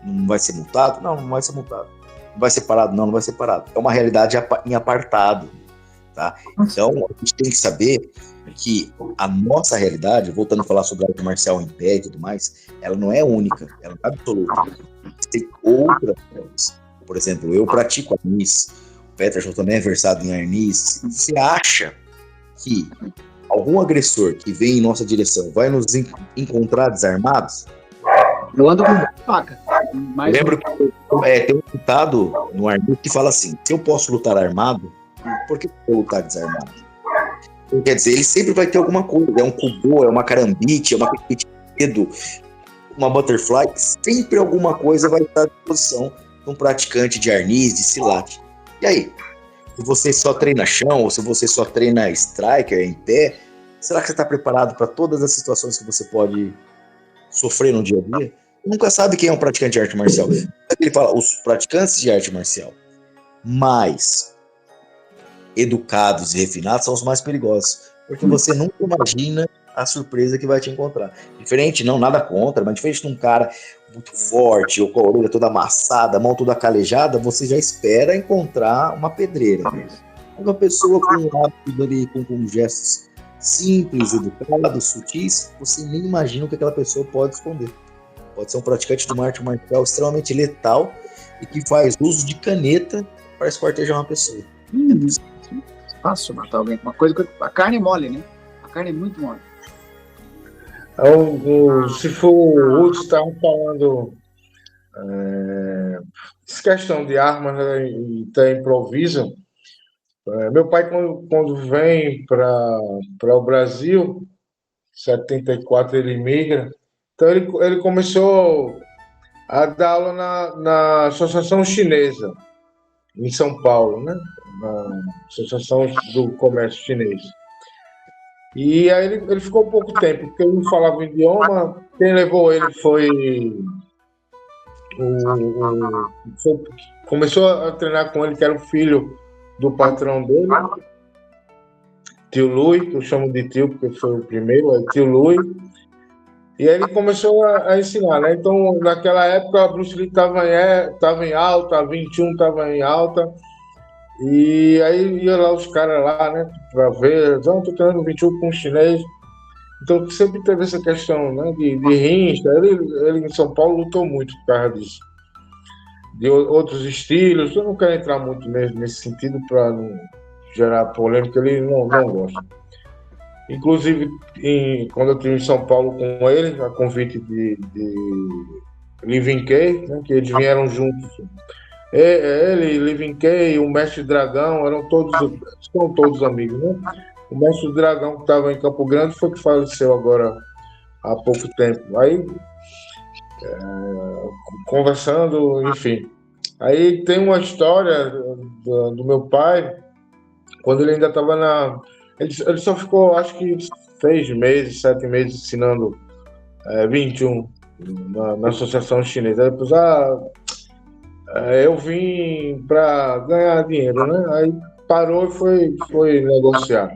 Não vai ser multado? Não vai ser multado. Não vai ser parado? Não vai ser parado. É uma realidade em apartado, tá? Então, a gente tem que saber que a nossa realidade, voltando a falar sobre a arte marcial em pé e tudo mais, ela não é única, ela não é absoluta. Tem outras coisas. Por exemplo, eu pratico arnis, o Peterson também é versado em arnis. Se você acha que algum agressor que vem em nossa direção vai nos encontrar desarmados? Eu ando com faca. Eu lembro que tem um ditado no arnis que fala assim: se eu posso lutar armado, por que eu vou lutar desarmado? Quer dizer, ele sempre vai ter alguma coisa. É um kubo, é uma carambite, é uma piquete de dedo, uma butterfly. Sempre alguma coisa vai estar à disposição de um praticante de arnis, de silate. E aí? Se você só treina chão, ou se você só treina striker em pé, será que você está preparado para todas as situações que você pode sofrer no dia a dia? Nunca sabe quem é um praticante de arte marcial. Ele fala, os praticantes de arte marcial mais educados e refinados são os mais perigosos, porque você nunca imagina a surpresa que vai te encontrar. Diferente, não, nada contra, mas diferente de um cara muito forte, ou com a orelha toda amassada, a mão toda calejada, você já espera encontrar uma pedreira. Uma pessoa com um hábito ali, com gestos simples, educados, sutis, você nem imagina o que aquela pessoa pode esconder. Pode ser um praticante de uma arte marcial extremamente letal e que faz uso de caneta para esquartejar uma pessoa. Fácil matar alguém com uma coisa. A carne é mole, né? A carne é muito mole. Se for outros estavam falando essa questão de armas, né, e até improviso. Meu pai, quando vem para o Brasil, em 74 ele migra, então ele começou a dar aula na Associação Chinesa, em São Paulo, né? Na Associação do Comércio Chinês. E aí ele ficou pouco tempo, porque ele não falava o idioma. Quem levou ele foi começou a treinar com ele, que era o filho do patrão dele, tio Lui, que eu chamo de tio, porque foi o primeiro, é tio Lui. E aí ele começou a ensinar, né? Então, naquela época, a Bruce Lee estava em alta, a 21 estava em alta. E aí ia lá os caras lá, né? Para ver, não, tô treinando 21 com um chinês. Então, sempre teve essa questão, né? De rincha. Ele em São Paulo lutou muito por causa disso. De outros estilos. Eu não quero entrar muito nesse sentido para não gerar polêmica, ele não gosta. Inclusive, quando eu estive em São Paulo com ele, a convite de Living Kay, né, que eles vieram juntos. Ele, Living Kay, o Mestre Dragão, são todos amigos, né? O Mestre Dragão, que estava em Campo Grande, foi que faleceu agora há pouco tempo. Aí, conversando, enfim. Aí tem uma história do meu pai, quando ele ainda estava Ele só ficou, acho que 6 meses, 7 meses ensinando 21 na Associação Chinesa. Aí depois, eu vim para ganhar dinheiro, né? Aí parou e foi negociar.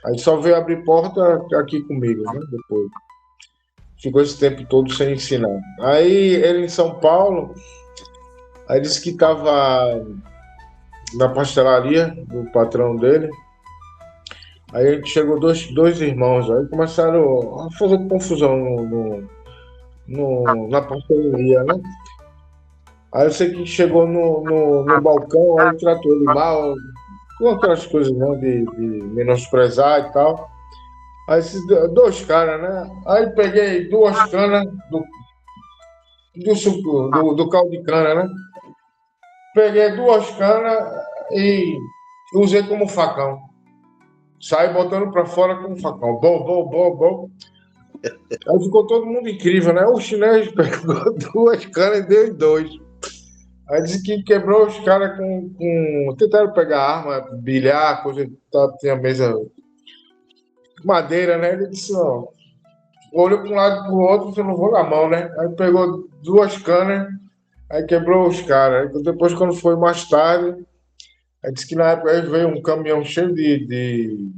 Aí só veio abrir porta aqui comigo, né? Depois. Ficou esse tempo todo sem ensinar. Aí ele em São Paulo, aí disse que estava na pastelaria do patrão dele. Aí chegou dois irmãos, aí começaram a fazer confusão na pastelaria, né? Aí eu sei que chegou no balcão, aí tratou ele mal, com aquelas coisas, né, de menosprezar e tal. Aí esses dois caras, né? Aí peguei 2 canas do suco, do caldo de cana, né? Peguei 2 canas e usei como facão. Saí botando pra fora com o facão. Bom. Aí ficou todo mundo incrível, né? O chinês pegou 2 canas e deu em 2. Aí disse que quebrou os caras com. Tentaram pegar arma, bilhar, coisa. Tinha mesa. Madeira, né? Ele disse, ó. Olhou para um lado e para o outro, você não vou na mão, né? Aí pegou 2 canas, aí quebrou os caras. Aí depois, quando foi mais tarde, aí disse que na época aí veio um caminhão cheio de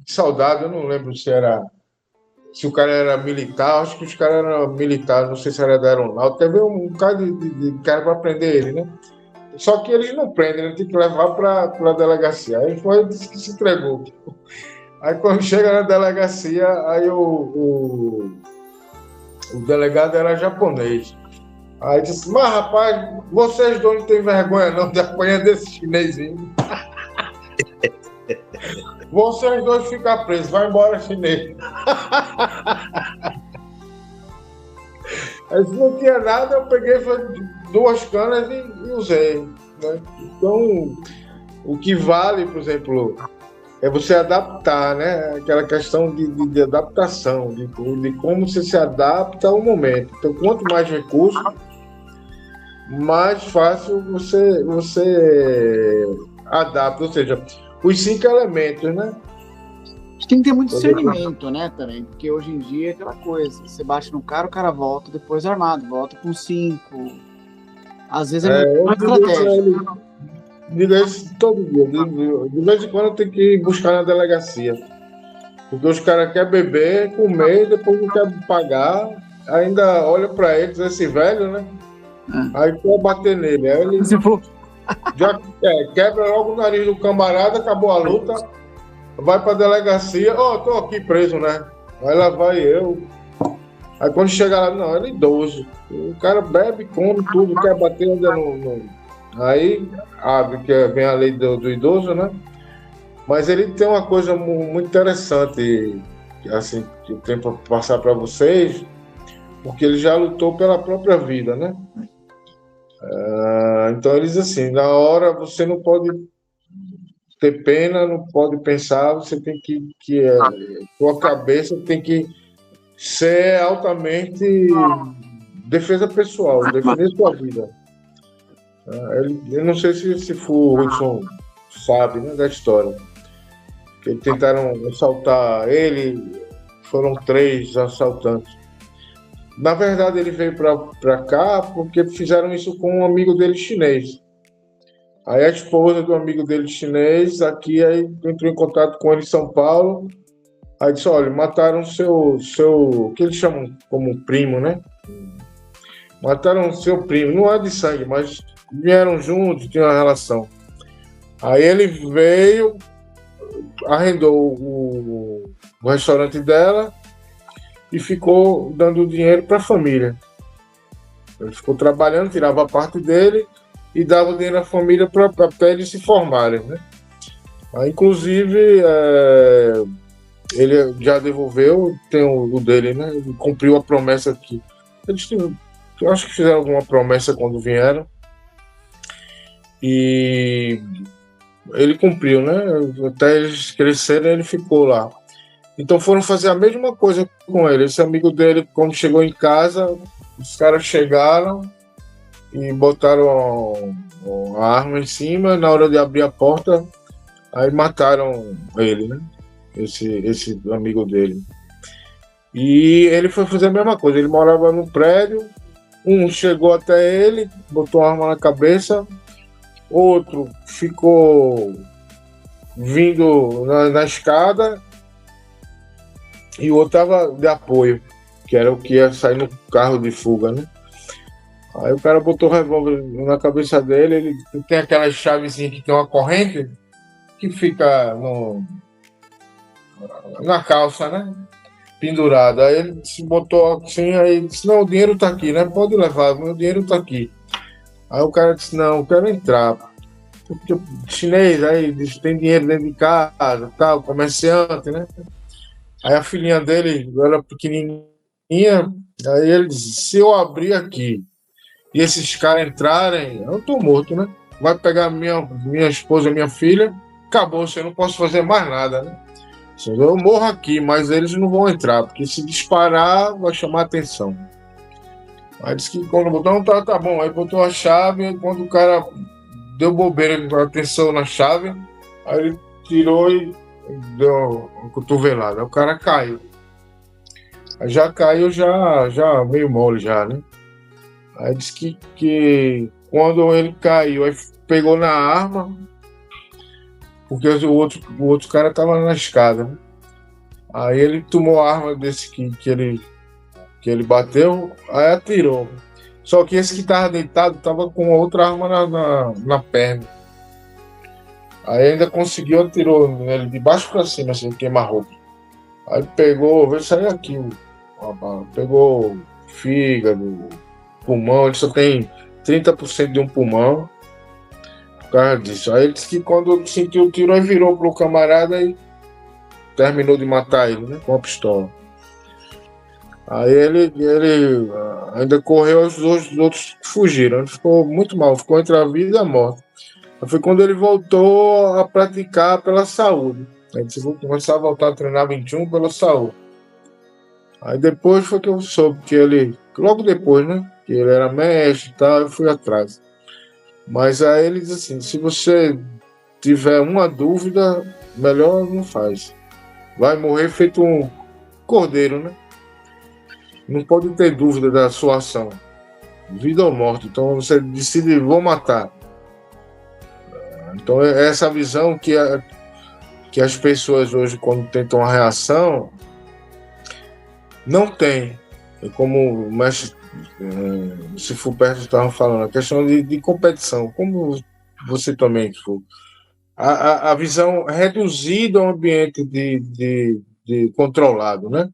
soldado, eu não lembro se o cara era militar, acho que os caras eram militares, não sei se era da aeronáutica, veio um bocado de cara para prender ele, né? Só que eles não prendem, ele tem que levar para a delegacia. Aí foi, disse que se entregou. Aí quando chega na delegacia, aí o delegado era japonês. Aí disse, mas rapaz, vocês dois não têm vergonha não de apanhar desse chinesinho. Vocês dois ficam presos, vai embora chinês. Aí se não tinha nada, eu peguei 2 canas e usei. Né? Então, o que vale, por exemplo, é você adaptar, né? Aquela questão de adaptação, de como você se adapta ao momento. Então, quanto mais recursos, mais fácil você adapta. Ou seja, os 5 elementos, né? Tem que ter muito discernimento, né, também, porque hoje em dia é aquela coisa, você bate no cara, o cara volta depois armado, volta com 5. Às vezes é muito estratégia. Digo isso todo dia. De vez em quando eu tenho que ir buscar na delegacia. Porque os caras querem beber, comer, depois não querem pagar, ainda olha para eles, esse velho, né? Aí quer bater nele. Aí ele já quebra logo o nariz do camarada, acabou a luta, vai para a delegacia, tô aqui preso, né? Aí lá vai eu. Aí quando chega lá, não, ele é idoso. O cara bebe, come tudo, quer bater ainda no... Aí abre, que vem a lei do idoso, né? Mas ele tem uma coisa muito interessante, assim, que eu tenho para passar para vocês, porque ele já lutou pela própria vida, né? Então ele diz assim, na hora você não pode ter pena, não pode pensar, você tem sua cabeça tem que ser altamente defesa pessoal, defender sua vida. Eu não sei se o Hudson sabe, né, da história. que tentaram assaltar ele, foram 3 assaltantes. Na verdade, ele veio para cá porque fizeram isso com um amigo dele chinês. Aí a esposa do amigo dele chinês aqui aí entrou em contato com ele em São Paulo. Aí disse, olha, mataram seu que eles chamam como primo, né? Mataram seu primo, não é de sangue, mas vieram juntos, tinham uma relação. Aí ele veio, arrendou o restaurante dela e ficou dando dinheiro para a família. Ele ficou trabalhando, tirava a parte dele e dava o dinheiro à família para eles se formarem, né? Aí, inclusive, ele já devolveu, tem o dele, né? Ele cumpriu a promessa aqui. Eu acho que fizeram alguma promessa quando vieram. E ele cumpriu, né? Até eles crescerem, ele ficou lá. Então foram fazer a mesma coisa com ele. Esse amigo dele, quando chegou em casa, os caras chegaram e botaram a arma em cima. Na hora de abrir a porta, aí mataram ele, né? Esse amigo dele. E ele foi fazer a mesma coisa. Ele morava num prédio. Um chegou até ele, botou a arma na cabeça. Outro ficou vindo na escada. E o outro estava de apoio, que era o que ia sair no carro de fuga, né? Aí o cara botou o revólver na cabeça dele, ele tem aquela chavezinha que tem uma corrente que fica na calça, né? Pendurada. Aí ele se botou assim, aí disse, não, o dinheiro tá aqui, né? Pode levar, meu dinheiro tá aqui. Aí o cara disse, não, eu quero entrar. Porque o chinês aí disse, tem dinheiro dentro de casa, tal, comerciante, né? Aí a filhinha dele era pequenininha, aí ele disse, se eu abrir aqui e esses caras entrarem, eu tô morto, né? Vai pegar minha esposa, minha filha, acabou, eu não posso fazer mais nada, né? Eu morro aqui, mas eles não vão entrar, porque se disparar, vai chamar atenção. Aí disse que quando botou, não, tá bom, aí botou a chave, e quando o cara deu bobeira, ele deu atenção na chave, aí ele tirou e deu uma cotovelada, o cara caiu. Aí já caiu, já meio mole já, né? Aí disse que quando ele caiu, aí pegou na arma, porque o outro cara tava na escada, né? Aí ele tomou a arma desse que ele bateu, aí atirou. Só que esse que tava deitado tava com outra arma na perna. Aí ainda conseguiu, atirou nele de baixo para cima, assim, queima-roupa. Aí pegou, veio sair aqui, pegou fígado, pulmão, ele só tem 30% de um pulmão. Por causa disso. Aí ele disse que quando sentiu o tiro, aí virou pro camarada e terminou de matar ele, né, com a pistola. Aí ele ainda correu, os outros fugiram. Ele ficou muito mal, ficou entre a vida e a morte. Foi quando ele voltou a praticar pela saúde. Ele disse, vou começar a voltar a treinar 21 pela saúde. Aí depois foi que eu soube que ele, logo depois, né, que ele era mestre e tal, eu fui atrás. Mas aí ele diz assim, se você tiver uma dúvida, melhor não faz. Vai morrer feito um cordeiro, né? Não pode ter dúvida da sua ação. Vida ou morte. Então você decide, vou matar. Então é essa visão que as pessoas hoje, quando tentam a reação, não tem. É como o mestre se for perto estavam falando, a questão de competição, como você também for. A visão reduzida ao ambiente de controlado, né?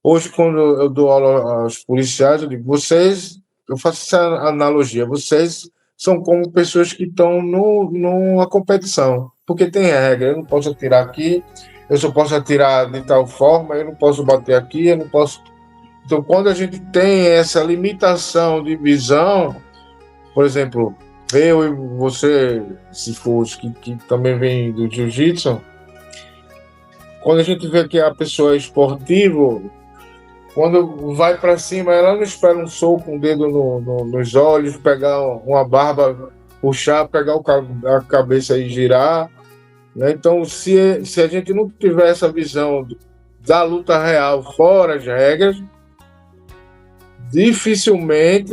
Hoje, quando eu dou aula aos policiais, eu digo, eu faço essa analogia, vocês são como pessoas que estão numa competição, porque tem regra, eu não posso atirar aqui, eu só posso atirar de tal forma, eu não posso bater aqui, eu não posso... Então, quando a gente tem essa limitação de visão, por exemplo, eu e você, se for que também vem do jiu-jitsu, quando a gente vê que a pessoa é esportiva, quando vai para cima, ela não espera um soco, um dedo nos olhos, pegar uma barba, puxar, pegar a cabeça e girar. né? Então, se a gente não tiver essa visão da luta real fora as regras, dificilmente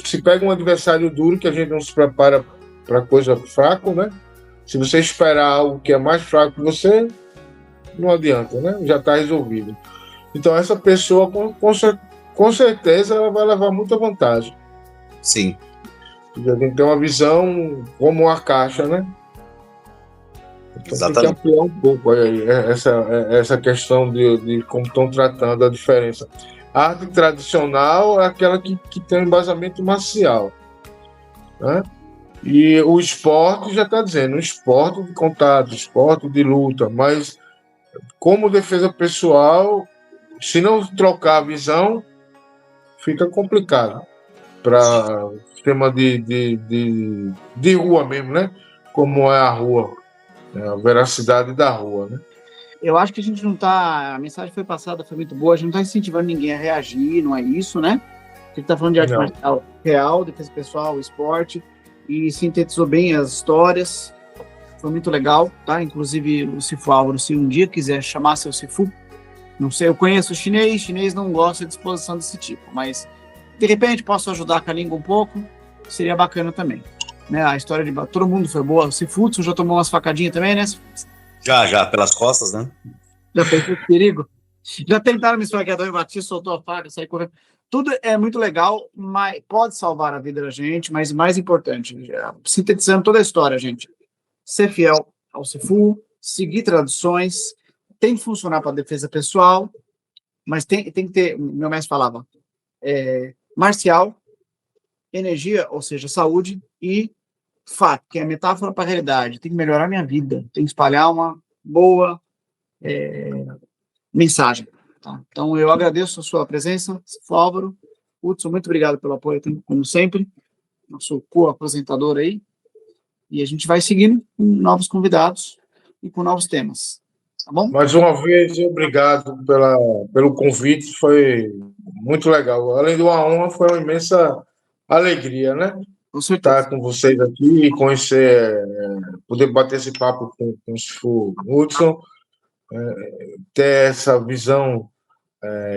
se pega um adversário duro que a gente não se prepara para coisa fraca, né? Se você esperar algo que é mais fraco que você, não adianta, né? Já está resolvido. Então, essa pessoa, com certeza, ela vai levar muita vantagem. Sim. A gente tem que ter uma visão como a caixa, né? Então, Exatamente. tem que ampliar um pouco aí, essa questão de como estão tratando a diferença. A arte tradicional é aquela que tem um embasamento marcial, né? E o esporte já está dizendo, esporte de contato, esporte de luta, mas como defesa pessoal, se não trocar a visão, fica complicado para o sistema de rua mesmo, né? Como é a rua, né? A veracidade da rua, né? Eu acho que a gente não tá. A mensagem foi passada, foi muito boa. A gente não tá incentivando ninguém a reagir, não é isso, né? A gente tá falando de arte marcial real, defesa pessoal, esporte, e sintetizou bem as histórias. Foi muito legal, tá? Inclusive, o Sifu Álvaro, se um dia quiser chamar seu Sifu, não sei, eu conheço o chinês não gosta de exposição desse tipo, mas de repente posso ajudar com a língua um pouco, seria bacana também. Né? A história de todo mundo foi boa. O Sifutsu já tomou umas facadinhas também, né? Já, pelas costas, né? Já pensou que perigo? Já tentaram me esfaquear, eu bati, soltou a faca, saí correndo. Tudo é muito legal, mas pode salvar a vida da gente, mas mais importante, sintetizando toda a história, gente, ser fiel ao Sifu, seguir tradições, tem que funcionar para defesa pessoal, mas tem que ter, meu mestre falava, marcial, energia, ou seja, saúde, e fato, que é a metáfora para a realidade. Tem que melhorar minha vida, tem que espalhar uma boa mensagem. Tá? Então, eu agradeço a sua presença, Álvaro. Hudson, muito obrigado pelo apoio, como sempre, nosso co-apresentador aí. E a gente vai seguindo com novos convidados e com novos temas. Tá bom? Mais uma vez, obrigado pelo convite, foi muito legal. Além de uma honra, foi uma imensa alegria, né? Com certeza. Estar com vocês aqui e conhecer, poder bater esse papo com o Sifu Hudson, ter essa visão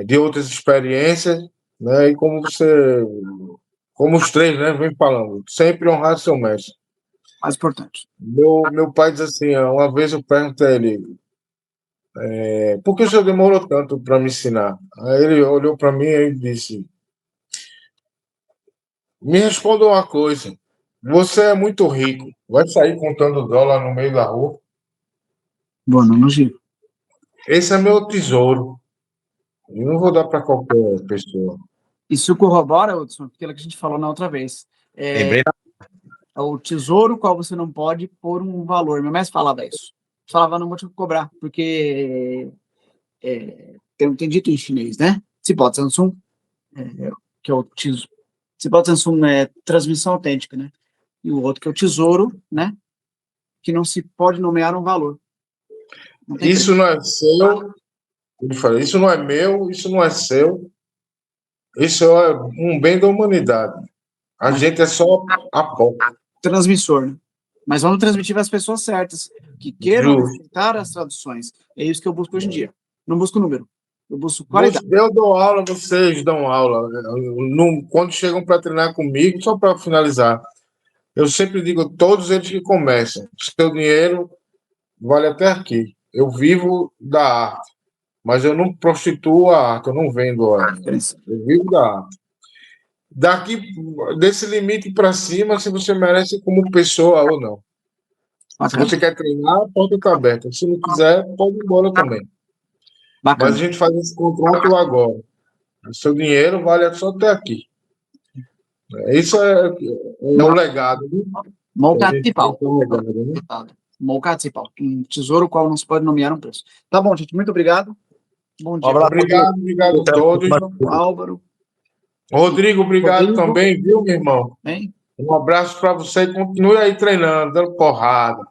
de outras experiências, né? E como os três, né, vem falando, sempre honrar seu mestre. Mais importante. Meu pai diz assim, uma vez eu perguntei a ele, por que o senhor demorou tanto para me ensinar? Aí ele olhou para mim e disse, me responda uma coisa, você é muito rico, vai sair contando dólar no meio da rua? Boa noite. Esse é meu tesouro. Eu não vou dar para qualquer pessoa. Isso corrobora, Hudson, aquilo que a gente falou na outra vez. Lembrei. É o tesouro qual você não pode pôr um valor. Meu mestre falava isso. Falava, não vou te cobrar, porque tem dito em chinês, né? Cipó Samsung, que é o tesouro. Cipó Samsung é transmissão autêntica, né? E o outro que é o tesouro, né? Que não se pode nomear um valor. Isso não é seu, ele falou, isso não é meu, isso não é seu, isso é um bem da humanidade. A gente é só a porta. Transmissor, né? Mas vamos transmitir para as pessoas certas, que queiram respeitar as traduções. É isso que eu busco hoje em dia. Não busco número, eu busco qualidade. Eu dou aula, vocês dão aula. Quando chegam para treinar comigo, só para finalizar, eu sempre digo, todos eles que começam, seu dinheiro vale até aqui. Eu vivo da arte, mas eu não prostituo a arte, eu não vendo a arte. Eu vivo da arte. Daqui, desse limite para cima, se você merece como pessoa ou não. Bacana. Se você quer treinar, a porta está aberta. Se não quiser, pode ir embora também. Bacana. Mas a gente faz esse contrato agora. O seu dinheiro vale só até aqui. Isso é o legado. Mocatipal. Mocatipal. Um tesouro qual não se pode nomear um preço. Tá bom, gente. Muito obrigado. Bom dia. Obrigado a todos. Álvaro. Rodrigo, obrigado também, viu, meu irmão? Bem? Um abraço para você e continue aí treinando, dando porrada.